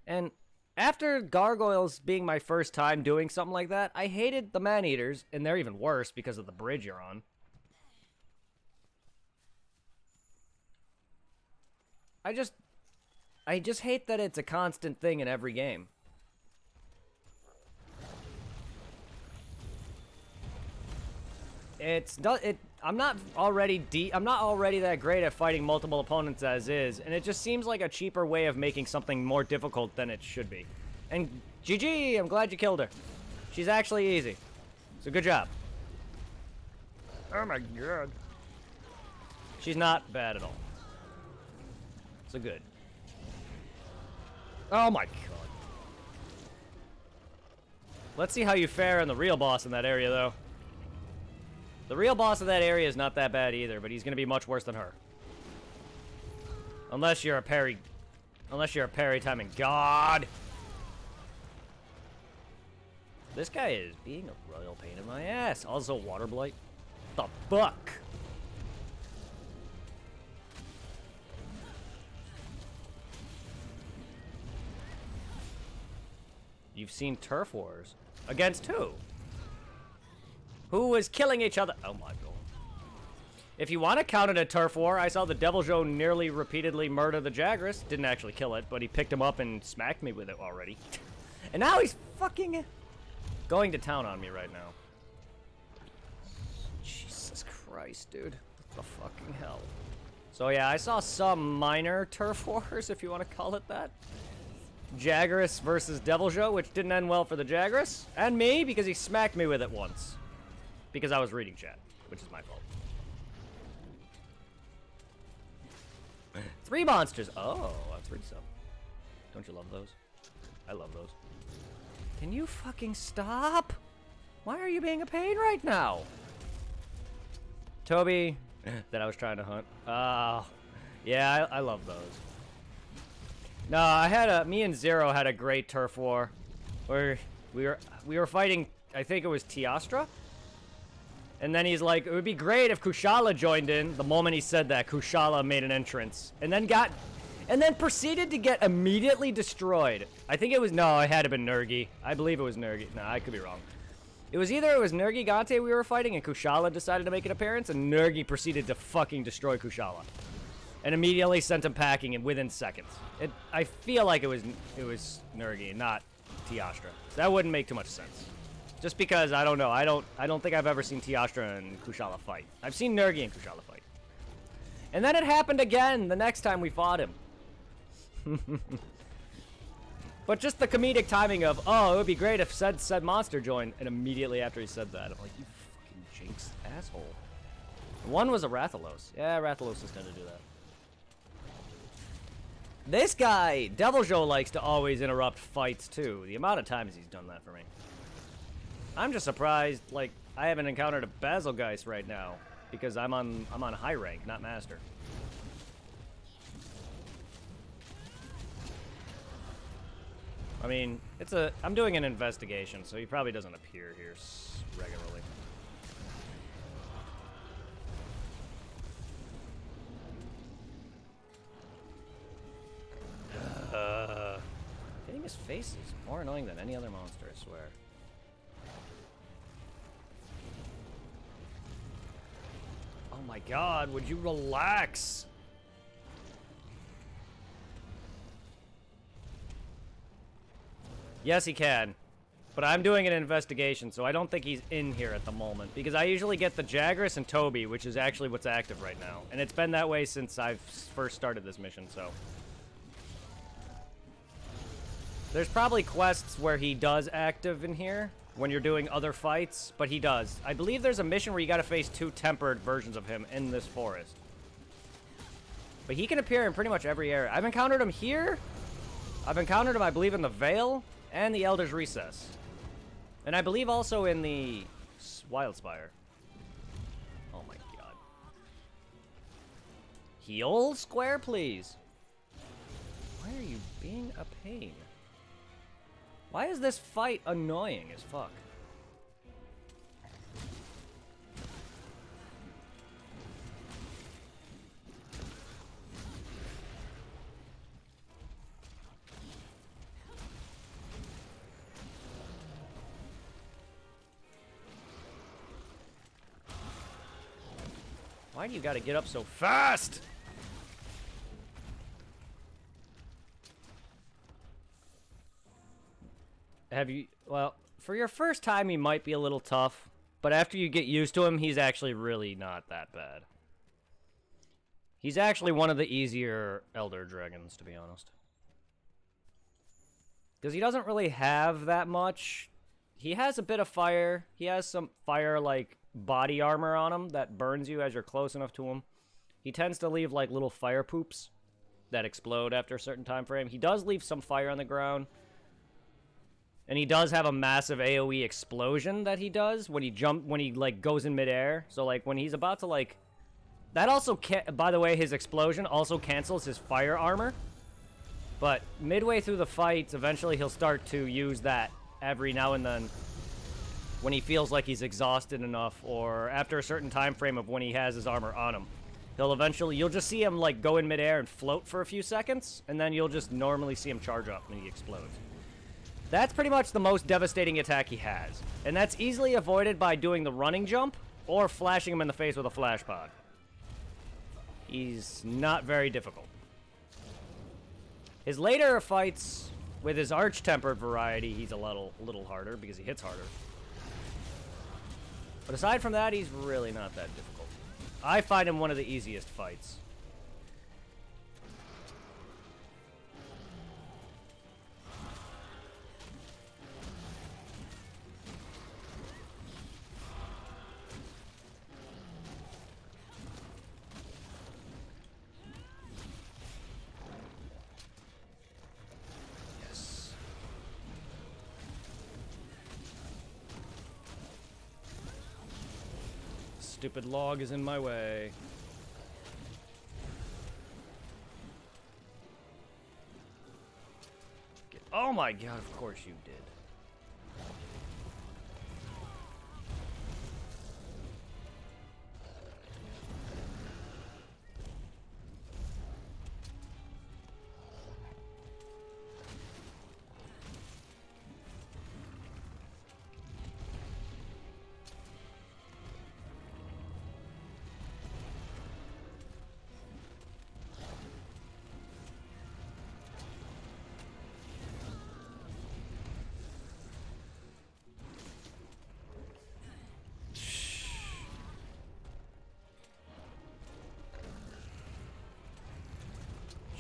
And After Gargoyles being my first time doing something like that, I hated the Man-Eaters, and they're even worse because of the bridge you're on. I just hate that it's a constant thing in every game. I'm not already that great at fighting multiple opponents as is, and it just seems like a cheaper way of making something more difficult than it should be. And GG, I'm glad you killed her. She's actually easy. So good job. Oh my god. She's not bad at all. So good. Oh my god. Let's see how you fare on the real boss in that area, though. The real boss of that area is not that bad either, but he's going to be much worse than her. Unless you're a parry timing god. This guy is being a royal pain in my ass. Also, Water Blight. The fuck? You've seen Turf Wars. Against who? Who was killing each other? Oh my god. If you want to count it a turf war, I saw the Deviljho nearly repeatedly murder the Jagras. Didn't actually kill it, but he picked him up and smacked me with it already. And now he's fucking going to town on me right now. Jesus Christ, dude. What the fucking hell? So yeah, I saw some minor turf wars, if you want to call it that. Jagras versus Deviljho, which didn't end well for the Jagras. And me, because he smacked me with it once. Because I was reading chat, which is my fault. 3 monsters. Oh, that's pretty sub. Don't you love those? I love those. Can you fucking stop? Why are you being a pain right now? Toby, that I was trying to hunt. Yeah, I love those. No, me and Zero had a great turf war where we were fighting, I think it was Teostra. And then he's like, it would be great if Kushala joined in. The moment he said that, Kushala made an entrance. And then proceeded to get immediately destroyed. I think it was, no, it had to have been Nergi. I believe it was Nergi. No, I could be wrong. It was Nergi Gante we were fighting, and Kushala decided to make an appearance, and Nergi proceeded to fucking destroy Kushala. And immediately sent him packing within seconds. I feel like it was Nergi, not Teostra. So that wouldn't make too much sense. Just because, I don't know, I don't think I've ever seen Teostra and Kushala fight. I've seen Nergi and Kushala fight. And then it happened again the next time we fought him. But just the comedic timing of, oh, it would be great if said monster joined, and immediately after he said that, I'm like, you fucking jinx asshole. One was a Rathalos. Yeah, Rathalos is gonna do that. This guy, Deviljho, likes to always interrupt fights too. The amount of times he's done that for me. I'm just surprised, like, I haven't encountered a Basilgeist right now, because I'm on high rank, not master. I mean, I'm doing an investigation, so he probably doesn't appear here regularly. Hitting his face is more annoying than any other monster, I swear. Oh my god, would you relax? Yes, he can. But I'm doing an investigation, so I don't think he's in here at the moment. Because I usually get the Jagras and Toby, which is actually what's active right now. And it's been that way since I've first started this mission, so. There's probably quests where he does active in here when you're doing other fights, but he does. I believe there's a mission where you gotta face 2 tempered versions of him in this forest. But he can appear in pretty much every area. I've encountered him here. I've encountered him, I believe, in the Vale and the Elder's Recess. And I believe also in the Wildspire. Oh my god. Heal square, please. Why are you being a pain? Why is this fight annoying as fuck? Why do you gotta get up so fast? Have you... Well, for your first time, he might be a little tough. But after you get used to him, he's actually really not that bad. He's actually one of the easier Elder Dragons, to be honest. Because he doesn't really have that much. He has a bit of fire. He has some fire-like body armor on him that burns you as you're close enough to him. He tends to leave like little fire poops that explode after a certain time frame. He does leave some fire on the ground. And he does have a massive AoE explosion that he does when he like goes in midair. So like when he's about to like, that also by the way, his explosion also cancels his fire armor. But midway through the fights, eventually he'll start to use that every now and then when he feels like he's exhausted enough, or after a certain time frame of when he has his armor on him. You'll just see him like go in midair and float for a few seconds, and then you'll just normally see him charge up when he explodes. That's pretty much the most devastating attack he has. And that's easily avoided by doing the running jump or flashing him in the face with a flash pod. He's not very difficult. His later fights with his Arch-Tempered variety, he's a little harder because he hits harder. But aside from that, he's really not that difficult. I find him one of the easiest fights. Stupid log is in my way. Oh my god, of course you did.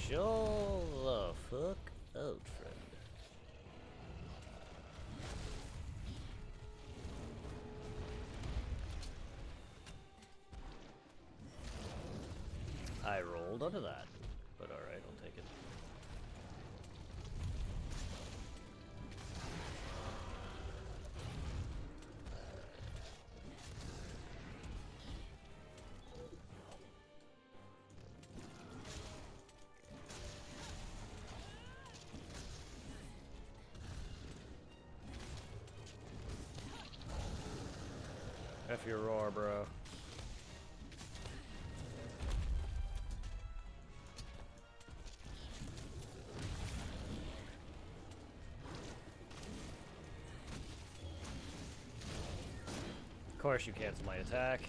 Chill the fuck out, friend. I rolled under that, but alright, I'll take it. F your roar, bro. Of course you cancel my attack.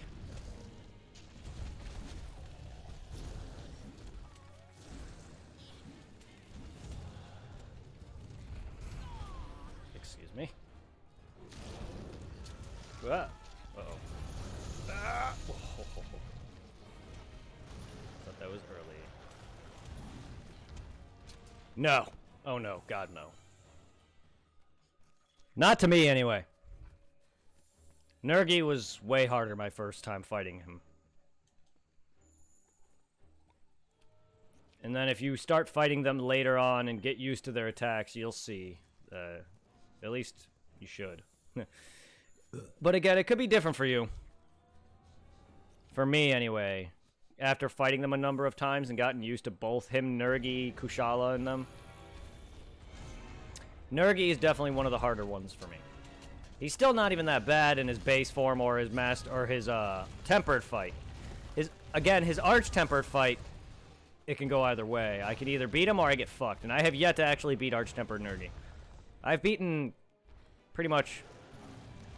Excuse me. Ah. Uh-oh. Ah! Oh. Thought that was early. No. Oh no. God, no. Not to me, anyway. Nurgi was way harder my first time fighting him. And then if you start fighting them later on and get used to their attacks, you'll see. At least you should. But again, it could be different for you. For me, anyway. After fighting them a number of times and gotten used to both him, Nurgi, Kushala, and them. Nurgi is definitely one of the harder ones for me. He's still not even that bad in his base form or his tempered fight. His Arch-Tempered fight, it can go either way. I can either beat him or I get fucked. And I have yet to actually beat Arch-Tempered Nurgi. I've beaten pretty much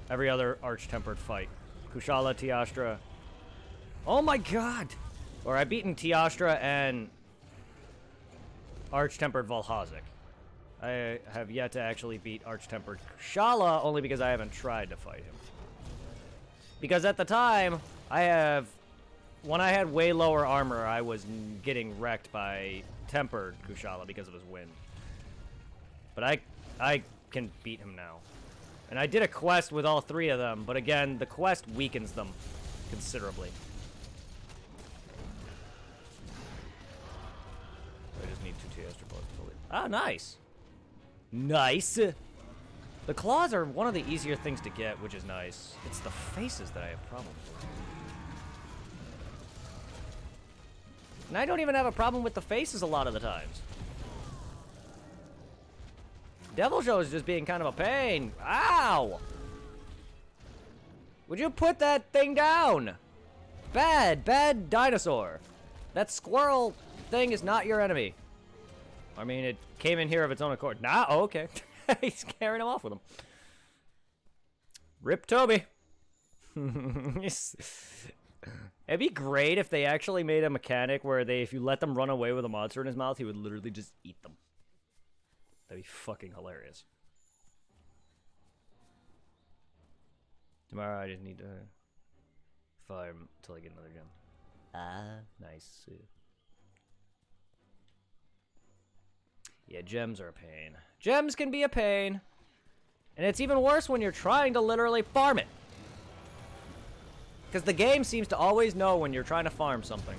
every other Arch-Tempered fight. Kushala, Tiastra, Oh my god! Or I've beaten Teostra and Arch-Tempered Volhazic. I have yet to actually beat Arch-Tempered Kushala, only because I haven't tried to fight him. Because at the time, when I had way lower armor, I was getting wrecked by Tempered Kushala because of his wind. But I can beat him now. And I did a quest with all 3 of them, but again, the quest weakens them considerably. I just need 2 Teostra bullets to leave. Ah, nice! Nice! The claws are one of the easier things to get, which is nice. It's the faces that I have problems with. And I don't even have a problem with the faces a lot of the times. Deviljho is just being kind of a pain. Ow! Would you put that thing down? Bad dinosaur. That squirrel thing is not your enemy. I mean, it came in here of its own accord. Nah, oh, okay. He's carrying him off with him. Rip Toby. It'd be great if they actually made a mechanic where if you let them run away with a monster in his mouth, he would literally just eat them. That'd be fucking hilarious. Tomorrow I just need to farm until I get another gem. Ah, nice. Yeah, gems are a pain. Gems can be a pain. And it's even worse when you're trying to literally farm it. Because the game seems to always know when you're trying to farm something.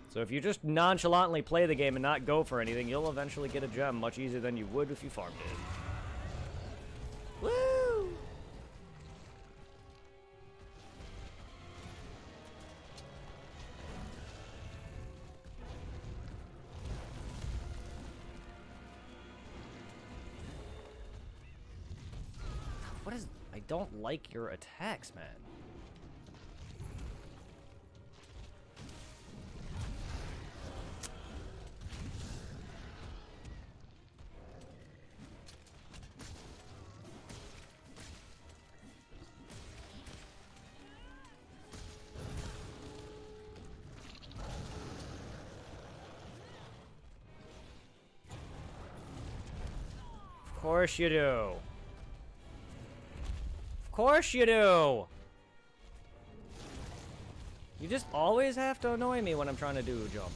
So if you just nonchalantly play the game and not go for anything, you'll eventually get a gem much easier than you would if you farmed it. Woo! What is... I don't like your attacks, man. Of course you do. Of course you do. You just always have to annoy me when I'm trying to do a jump.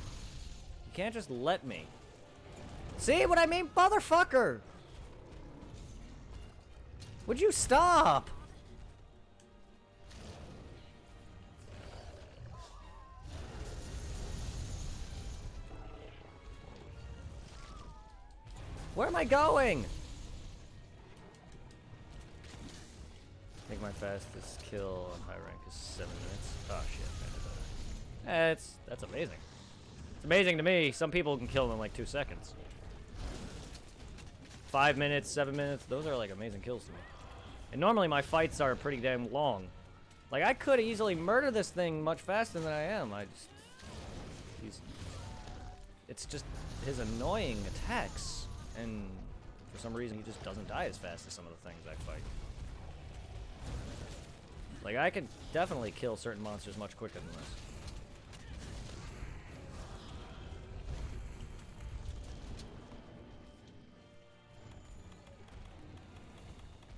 You can't just let me. See what I mean, motherfucker? Would you stop? Where am I going? I think my fastest kill on high rank is 7 minutes. Oh shit. That's amazing. It's amazing to me. Some people can kill them in like 2 seconds. 5 minutes, 7 minutes, those are like amazing kills to me. And normally my fights are pretty damn long. Like I could easily murder this thing much faster than I am. It's just his annoying attacks. And for some reason he just doesn't die as fast as some of the things I fight. Like I could definitely kill certain monsters much quicker than this.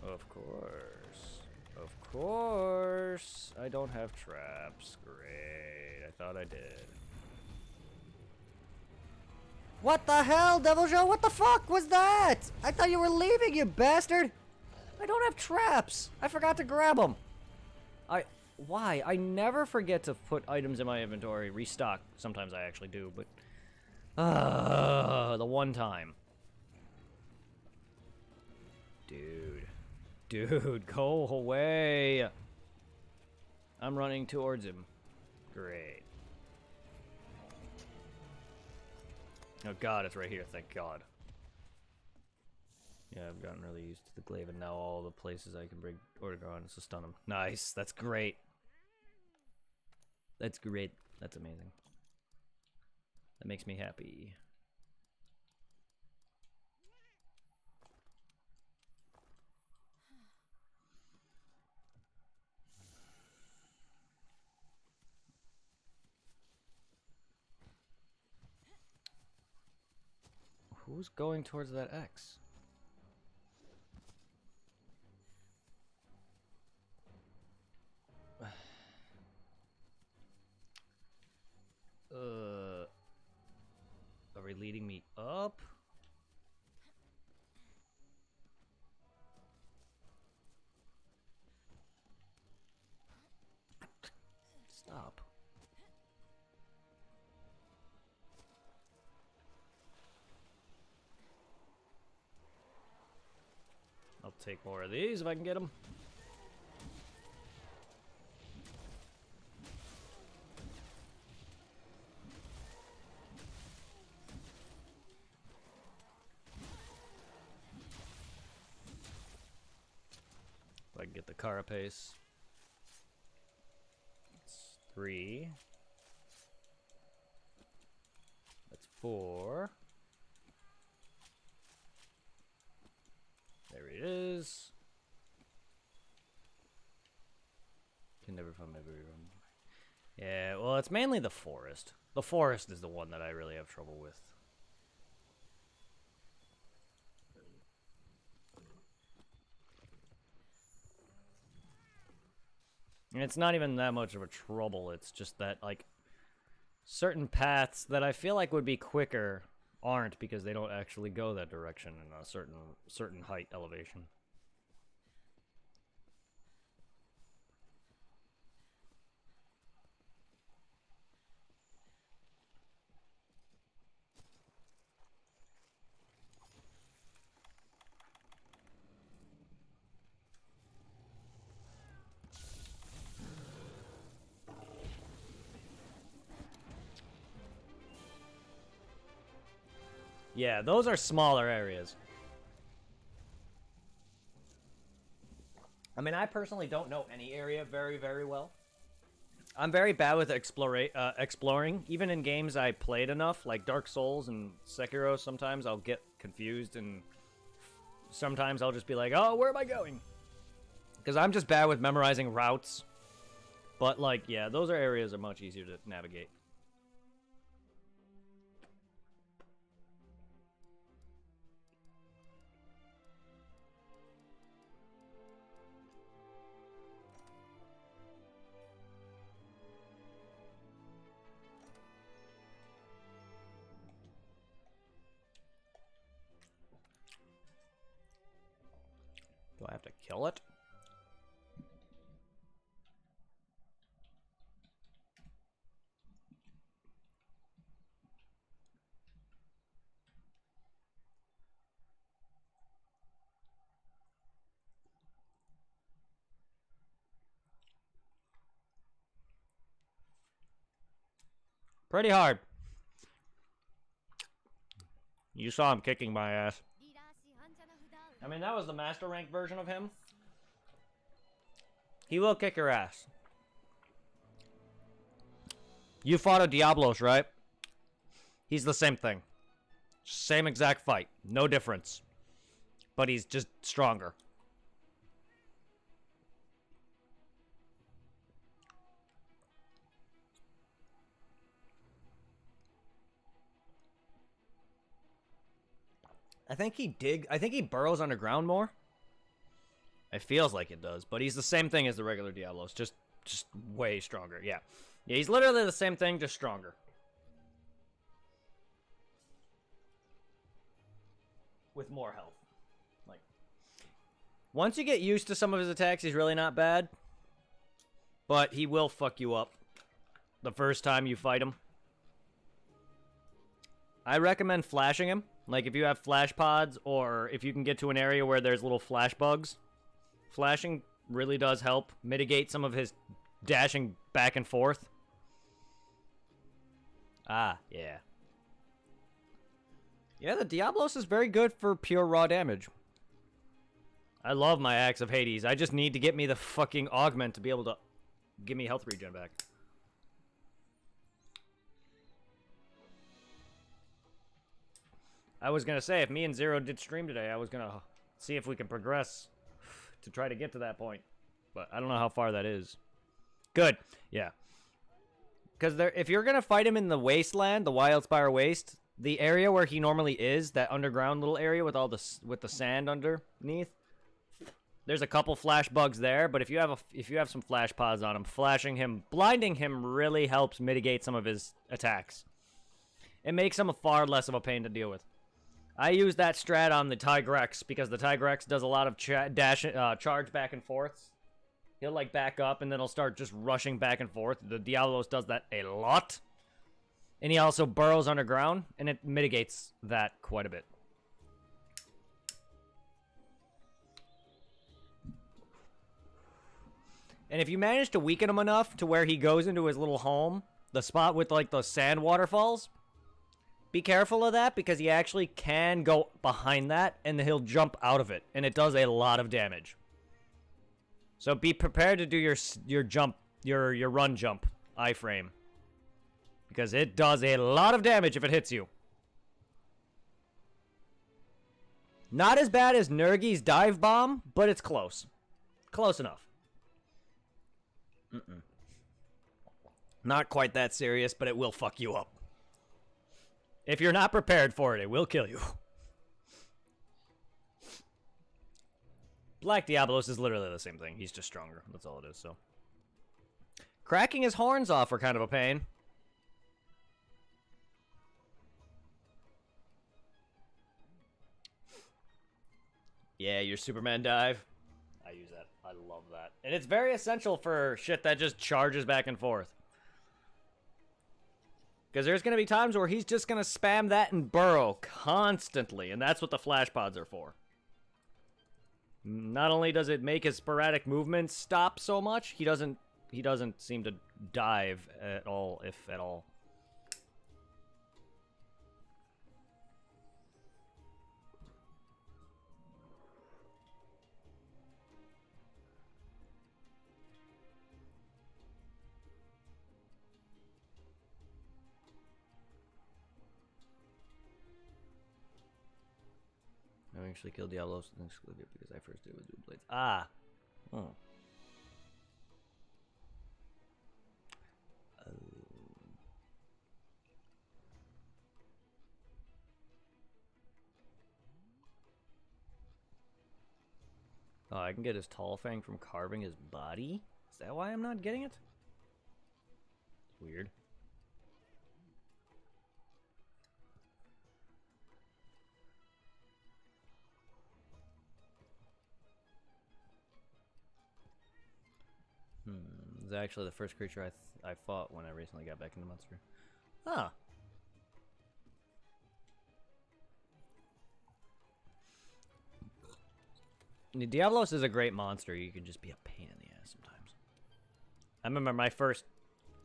Of course. Of course. I don't have traps. Great. I thought I did. What the hell, Deviljho? What the fuck was that? I thought you were leaving, you bastard. I don't have traps. I forgot to grab them. Why? I never forget to put items in my inventory. Restock. Sometimes I actually do, but... the one time. Dude. Dude, go away. I'm running towards him. Great. Oh god, it's right here, thank god. Yeah, I've gotten really used to the glaive, and now all the places I can bring Ordegon is to stun him. Nice, that's great. That's great. That's amazing. That makes me happy. Who's going towards that X? Are we leading me up? Stop. I'll take more of these if I can get them. If I can get the Carapace. That's 3. That's 4. There it is. Can never find my very own. Yeah, well, it's mainly the forest. The forest is the one that I really have trouble with. And it's not even that much of a trouble. It's just that, like, certain paths that I feel like would be quicker aren't because they don't actually go that direction in a certain height elevation. Yeah, those are smaller areas. I mean, I personally don't know any area very, very well. I'm very bad with exploring. Even in games I played enough, like Dark Souls and Sekiro, sometimes I'll get confused and sometimes I'll just be like, oh, where am I going? Because I'm just bad with memorizing routes. But, like, yeah, those are areas that are much easier to navigate. Do I have to kill it? Pretty hard. You saw him kicking my ass. I mean, that was the master rank version of him. He will kick your ass. You fought a Diablos, right? He's the same thing. Same exact fight. No difference. But he's just stronger. I think he burrows underground more. It feels like it does, but he's the same thing as the regular Diablos, just way stronger. Yeah. Yeah, he's literally the same thing, just stronger. With more health. Like, once you get used to some of his attacks, he's really not bad. But he will fuck you up the first time you fight him. I recommend flashing him. Like, if you have flash pods, or if you can get to an area where there's little flash bugs, flashing really does help mitigate some of his dashing back and forth. Ah, yeah. Yeah, the Diablos is very good for pure raw damage. I love my Axe of Hades. I just need to get me the fucking augment to be able to give me health regen back. I was going to say, if me and Zero did stream today, I was going to see if we can progress to try to get to that point. But I don't know how far that is. Good. Yeah. Because if you're going to fight him in the Wasteland, the Wildspire Waste, the area where he normally is, that underground little area with all the sand underneath. There's a couple flash bugs there, but if you have some flash pods on him, flashing him, blinding him really helps mitigate some of his attacks. It makes him a far less of a pain to deal with. I use that strat on the Tigrex because the Tigrex does a lot of charge back and forths. He'll like back up and then he'll start just rushing back and forth. The Diablos does that a lot. And he also burrows underground, and it mitigates that quite a bit. And if you manage to weaken him enough to where he goes into his little home, the spot with like the sand waterfalls, be careful of that because he actually can go behind that and he'll jump out of it, and it does a lot of damage. So be prepared to do your jump, your run jump iframe, because it does a lot of damage if it hits you. Not as bad as Nergi's dive bomb, but it's close. Close enough. Not quite that serious, but it will fuck you up. If you're not prepared for it, it will kill you. Black Diablos is literally the same thing. He's just stronger. That's all it is, so. Cracking his horns off are kind of a pain. Yeah, your Superman dive. I use that. I love that. And it's very essential for shit that just charges back and forth. Because there's going to be times where he's just going to spam that and burrow constantly. And that's what the flash pods are for. Not only does it make his sporadic movements stop so much, he doesn't seem to dive at all, if at all. I actually killed Diablos and excluded because I first did it with dual blades. Ah. Oh. Oh, I can get his tall fang from carving his body? Is that why I'm not getting it? Weird. This is actually the first creature I fought when I recently got back into Monster. Ah. Diablos is a great monster. You can just be a pain in the ass sometimes. I remember my first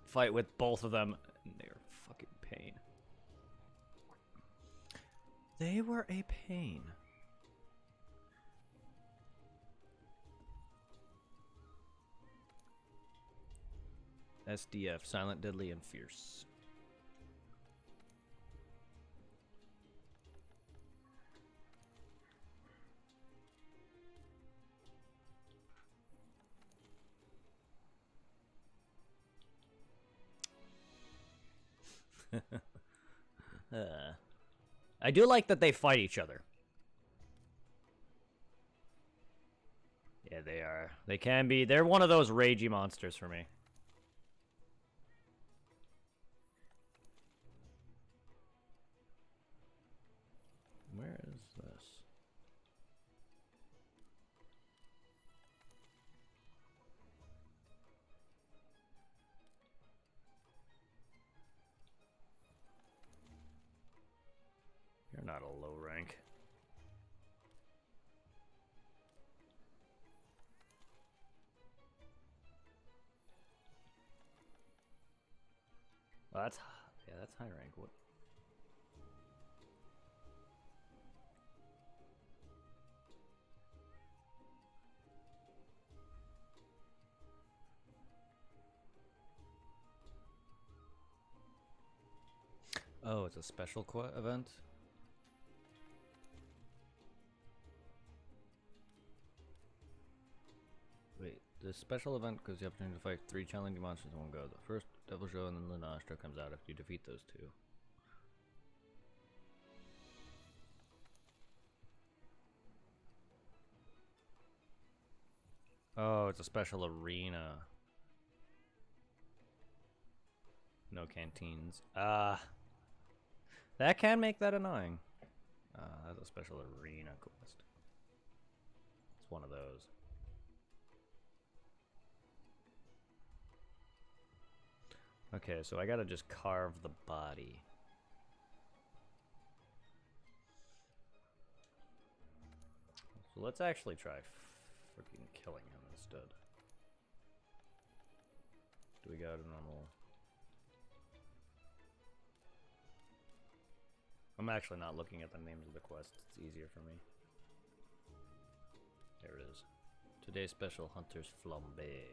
fight with both of them, and they were fucking pain. They were a pain. SDF, Silent, Deadly, and Fierce. I do like that they fight each other. Yeah, they are. They can be. They're one of those ragey monsters for me. Where is this? You're not a low rank. Well, that's high rank. What? Oh, it's a special event? Wait, the special event gives you the opportunity to fight 3 challenging monsters in one go. The first Devil Show and then Lunastra comes out after you defeat those 2. Oh, it's a special arena. No canteens. That can make that annoying. That's a special arena quest. It's one of those. Okay, so I gotta just carve the body. So let's actually try freaking killing him instead. Do we go to normal? I'm actually not looking at the names of the quests. It's easier for me. There it is. Today's special Hunter's Flambe.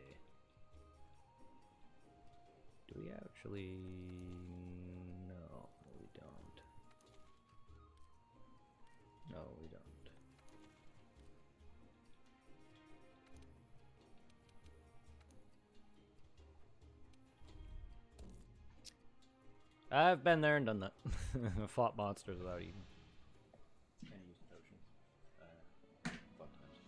Do we actually... No, we don't. No, we don't. I've been there and done that. Fought monsters without eating. And used potions. Fun times.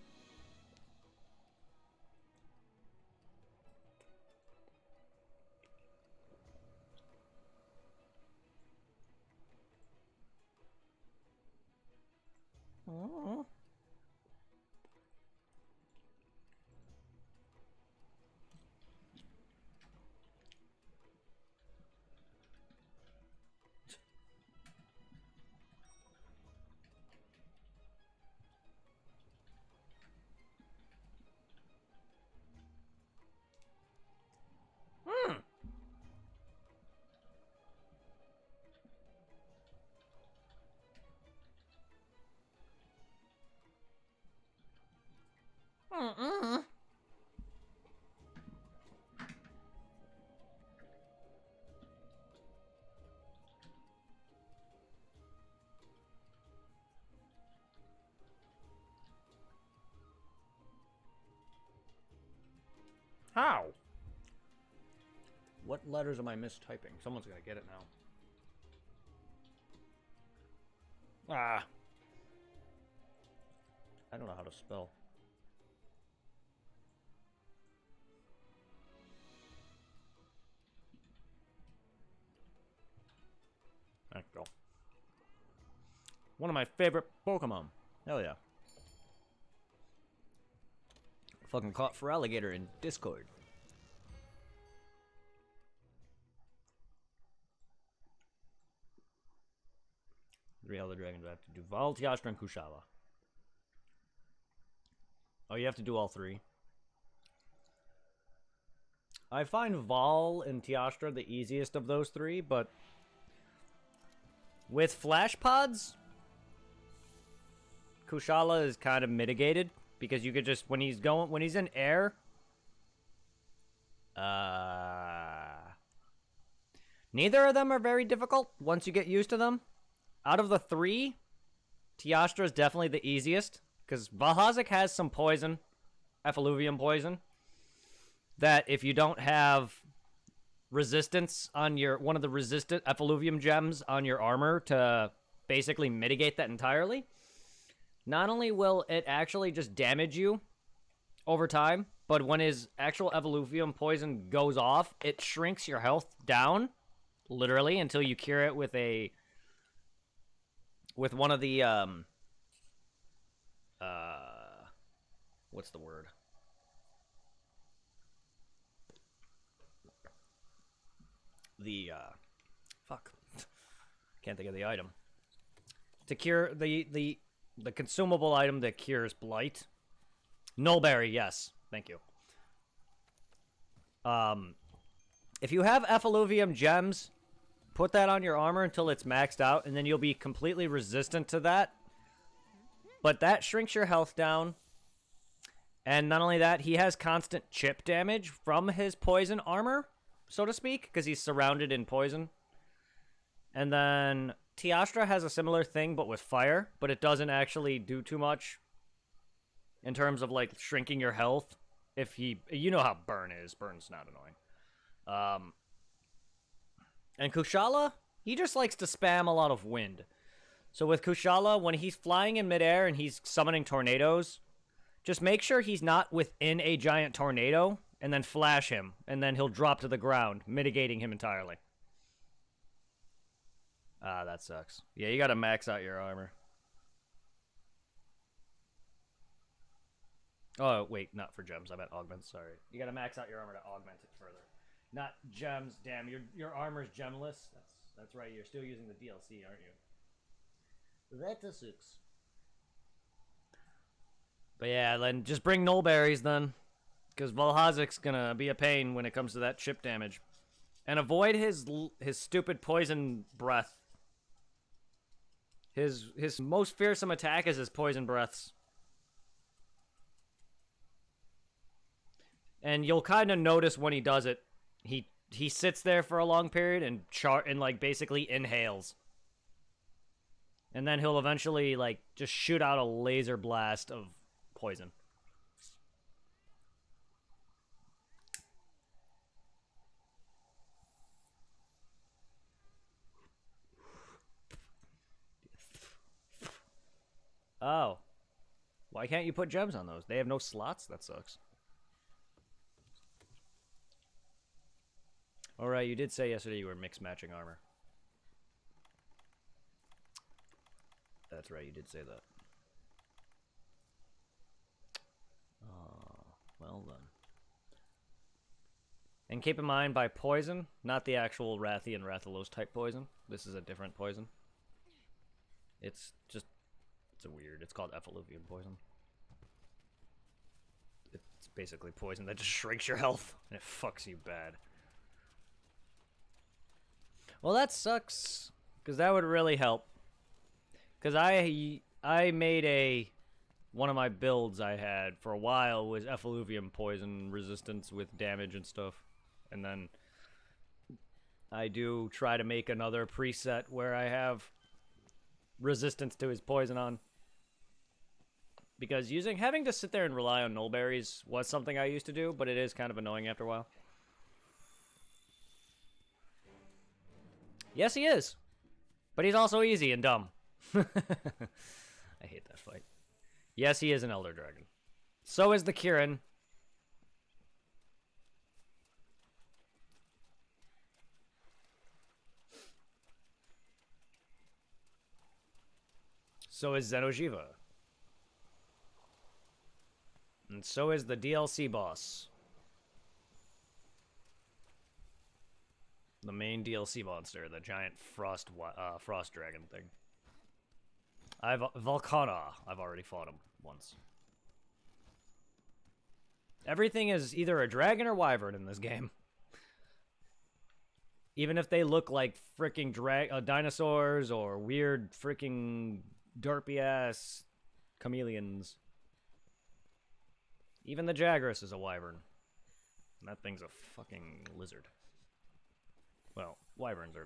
Aww. How? What letters am I mistyping? Someone's gonna get it now. Ah. I don't know how to spell. There you go. One of my favorite Pokemon. Hell yeah. Fucking caught for alligator in Discord. Three other dragons I have to do. Val, Teostra, and Kushala. Oh, you have to do all three? I find Val and Teostra the easiest of those three, but... with flash pods... Kushala is kind of mitigated. Because you could just, when he's in air... neither of them are very difficult once you get used to them. Out of the three, Teostra is definitely the easiest. Because Valhazic has some poison, effluvium poison, that if you don't have resistance on your, one of the resistant effluvium gems on your armor to basically mitigate that entirely, not only will it actually just damage you over time, but when his actual effluvium poison goes off, it shrinks your health down, literally, until you cure it with a, with one of the, what's the word? The, fuck. Can't think of the item. To cure the consumable item that cures blight. Nullberry, yes. Thank you. If you have effluvium gems, put that on your armor until it's maxed out, and then you'll be completely resistant to that. But that shrinks your health down. And not only that, he has constant chip damage from his poison armor, so to speak, because he's surrounded in poison. And then Teostra has a similar thing, but with fire, but it doesn't actually do too much in terms of, like, shrinking your health. If he, you know how Burn is. Burn's not annoying. And Kushala, he just likes to spam a lot of wind. So with Kushala, when he's flying in midair and he's summoning tornadoes, Just make sure he's not within a giant tornado, and then flash him, and then he'll drop to the ground, mitigating him entirely. Ah, that sucks. Yeah, you gotta max out your armor. Oh, wait, not for gems. I meant augments, sorry. You gotta max out your armor to augment it further. Not gems, damn. Your armor's gemless. That's right, you're still using the DLC, aren't you? That sucks. But yeah, then just bring null berries then. Because Volhazik's gonna be a pain when it comes to that chip damage. And avoid his stupid poison breath. His most fearsome attack is his poison breaths. And you'll kind of notice when he does it, he sits there for a long period and like basically inhales. And then he'll eventually like just shoot out a laser blast of poison. Oh. Why can't you put gems on those? They have no slots? That sucks. Alright, you did say yesterday you were mixed matching armor. That's right, you did say that. Well then. And keep in mind, by poison, not the actual Rathian Rathalos type poison. This is a different poison. It's a weird, it's called effluvium poison. It's basically poison that just shrinks your health, and it fucks you bad. Well, that sucks, because that would really help. Because I made one of my builds I had for a while was effluvium poison resistance with damage and stuff. And then I do try to make another preset where I have resistance to his poison on. Because having to sit there and rely on null berries was something I used to do, but it is kind of annoying after a while. Yes, he is. But he's also easy and dumb. I hate that fight. Yes, he is an Elder Dragon. So is the Kirin. So is Xeno'jiiva. And so is the DLC boss. The main DLC monster, the giant frost dragon thing. Volcana. I've already fought him once. Everything is either a dragon or wyvern in this game. Even if they look like freaking dinosaurs or weird freaking derpy ass chameleons. Even the Jagras is a wyvern. And that thing's a fucking lizard. Well, wyverns are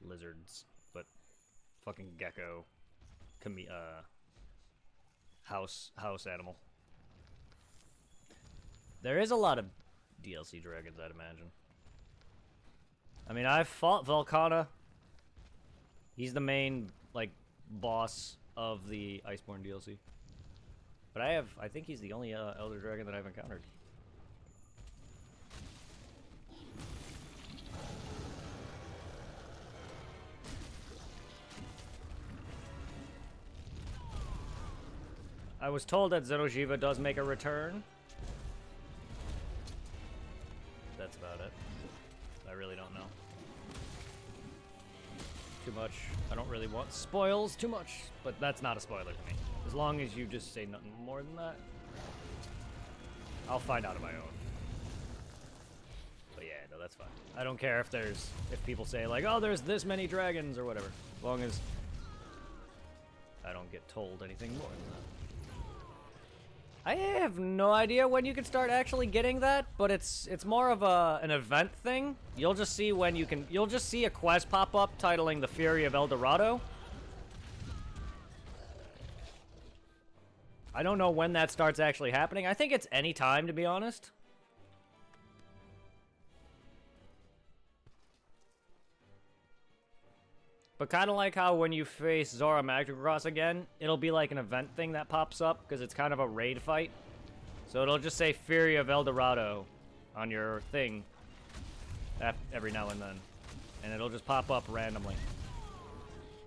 lizards, but fucking gecko, house animal. There is a lot of DLC dragons, I'd imagine. I mean, I've fought Volcana. He's the main, like, boss of the Iceborne DLC. But I think he's the only Elder Dragon that I've encountered. I was told that Xeno'jiiva does make a return. That's about it. I really don't know. Too much. I don't really want spoils too much, but that's not a spoiler to me. As long as you just say nothing more than that, I'll find out on my own. But yeah, no, that's fine. I don't care if people say like, oh, there's this many dragons or whatever. As long as I don't get told anything more than that. I have no idea when you can start actually getting that, but it's more of an event thing. You'll just see you'll just see a quest pop up titling The Fury of El Dorado. I don't know when that starts actually happening. I think it's any time, to be honest. But kind of like how when you face Zora Magdagross again, it'll be like an event thing that pops up, because it's kind of a raid fight. So it'll just say Fury of El Dorado on your thing every now and then. And it'll just pop up randomly.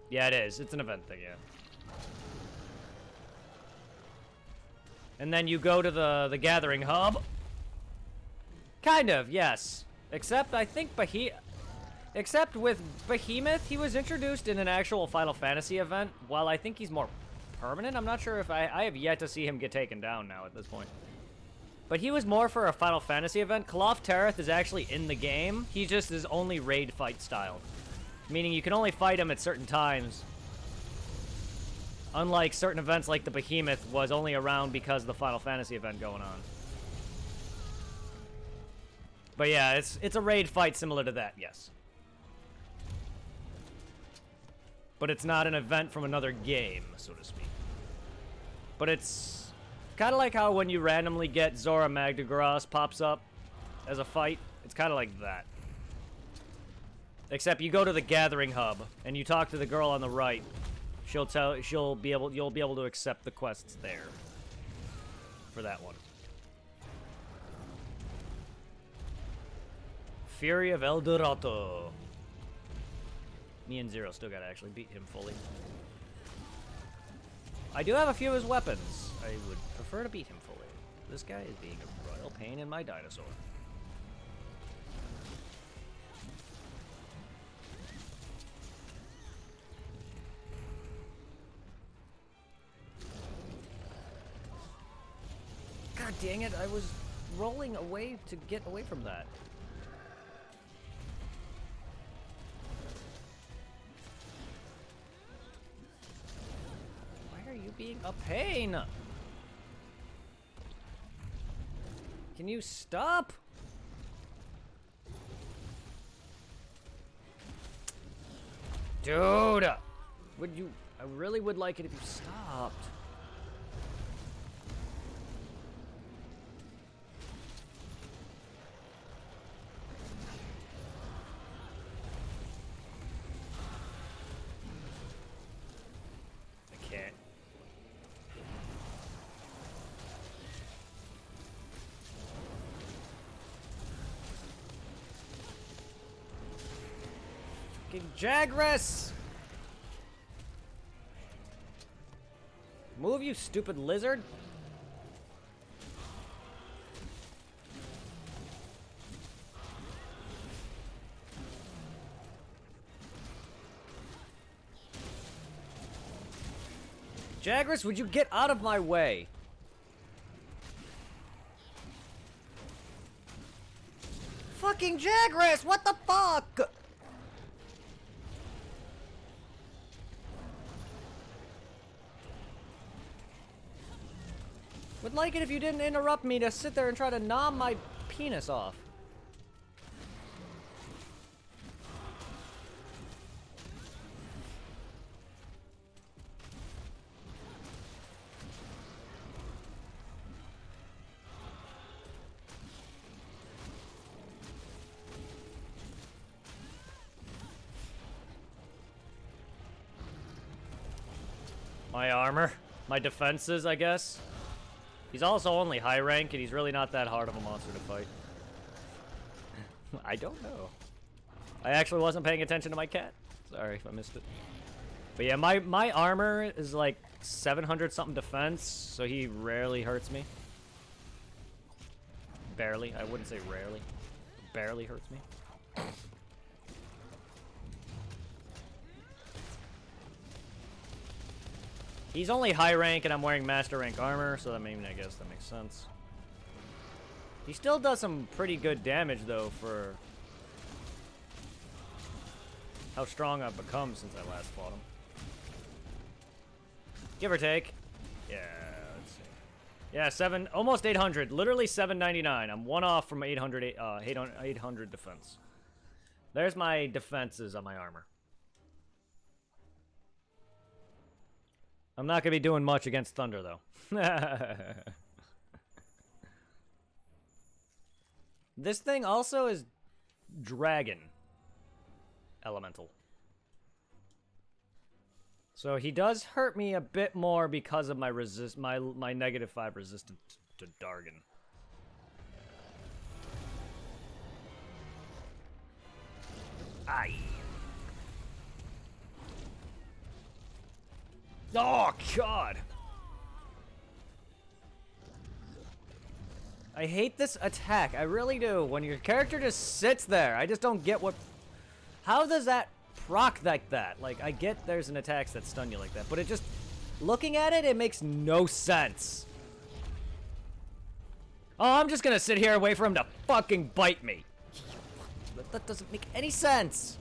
Yeah, it is. It's an event thing, yeah. And then you go to the Gathering Hub. Kind of, yes. Except, I think Except with Behemoth, he was introduced in an actual Final Fantasy event, while I think he's more permanent. I'm not sure if I have yet to see him get taken down now at this point. But he was more for a Final Fantasy event. Koloth Tereth is actually in the game. He just is only raid fight style. Meaning you can only fight him at certain times. Unlike certain events like the Behemoth was only around because of the Final Fantasy event going on. But yeah, it's a raid fight similar to that, yes. But it's not an event from another game, so to speak. But it's kind of like how when you randomly get Zora Magdagross pops up as a fight. It's kind of like that. Except you go to the Gathering Hub and you talk to the girl on the right. You'll be able to accept the quests there for that one. Fury of El Dorado. Me and Zero still gotta actually beat him fully. I do have a few of his weapons. I would prefer to beat him fully. This guy is being a royal pain in my dinosaur. God dang it, I was rolling away to get away from that. Why are you being a pain? Can you stop? Dude! Would you... I really would like it if you stopped. I can't. Fucking Jagras! Move, you stupid lizard! Jagras, would you get out of my way? Fucking Jagras, what the fuck? Would like it if you didn't interrupt me to sit there and try to nom my penis off. My armor, my defenses, I guess. He's also only high rank, and he's really not that hard of a monster to fight. I don't know. I actually wasn't paying attention to my cat. Sorry if I missed it. But yeah, my armor is like 700 something defense, so he rarely hurts me. Barely. I wouldn't say rarely. Barely hurts me. He's only high rank and I'm wearing master rank armor, so that maybe, I guess that makes sense. He still does some pretty good damage though for how strong I've become since I last fought him. Give or take. Yeah, let's see. Yeah, almost 800, literally 799. I'm one off from 800 defense. There's my defenses on my armor. I'm not going to be doing much against Thunder, though. This thing also is Dragon Elemental. So he does hurt me a bit more because of my my -5 resistance to Dargon. Aye. Oh God. I hate this attack. I really do. When your character just sits there, I just don't get what... How does that proc like that? Like, I get there's an attack that stun you like that, but it just... Looking at it, it makes no sense. Oh, I'm just gonna sit here and wait for him to fucking bite me. That doesn't make any sense.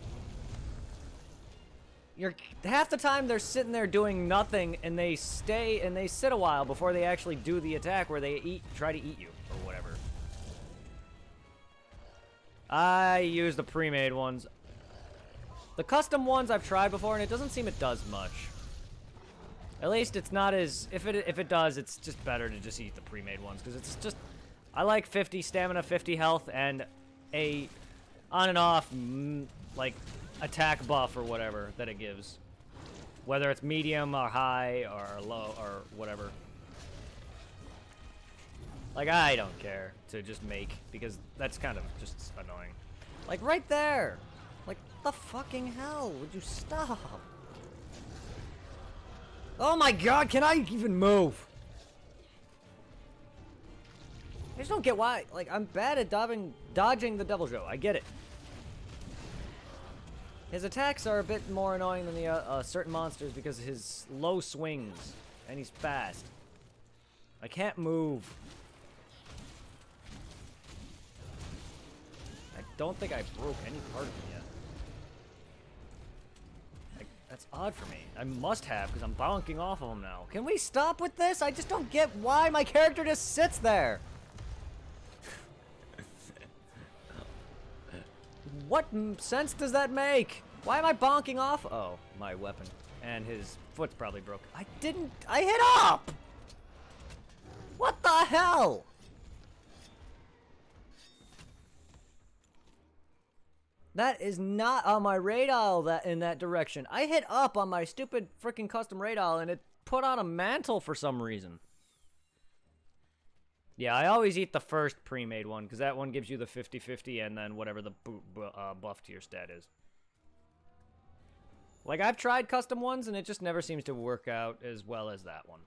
Half the time they're sitting there doing nothing, and they sit a while before they actually do the attack where they try to eat you. Or whatever. I use the pre-made ones. The custom ones I've tried before, and it doesn't seem it does much. At least it's not as... If it does, it's just better to just eat the pre-made ones, because it's just... I like 50 stamina, 50 health, and a on and off, like, attack buff or whatever that it gives. Whether it's medium or high or low or whatever. Like, I don't care to just make, because that's kind of just annoying. Like, right there! Like, the fucking hell? Would you stop? Oh my God, can I even move? I just don't get why. Like, I'm bad at dodging the Devil Joe. I get it. His attacks are a bit more annoying than the certain monsters because of his low swings, and he's fast. I can't move. I don't think I broke any part of him yet. That's odd for me. I must have, because I'm bonking off of him now. Can we stop with this? I just don't get why my character just sits there. What sense does that make? Why am I bonking off? Oh, my weapon. And his foot's probably broke. I hit up! What the hell? That is not on my radar in that direction. I hit up on my stupid freaking custom radar and it put on a mantle for some reason. Yeah, I always eat the first pre-made one because that one gives you the 50-50 and then whatever the buff to your stat is. Like, I've tried custom ones and it just never seems to work out as well as that one.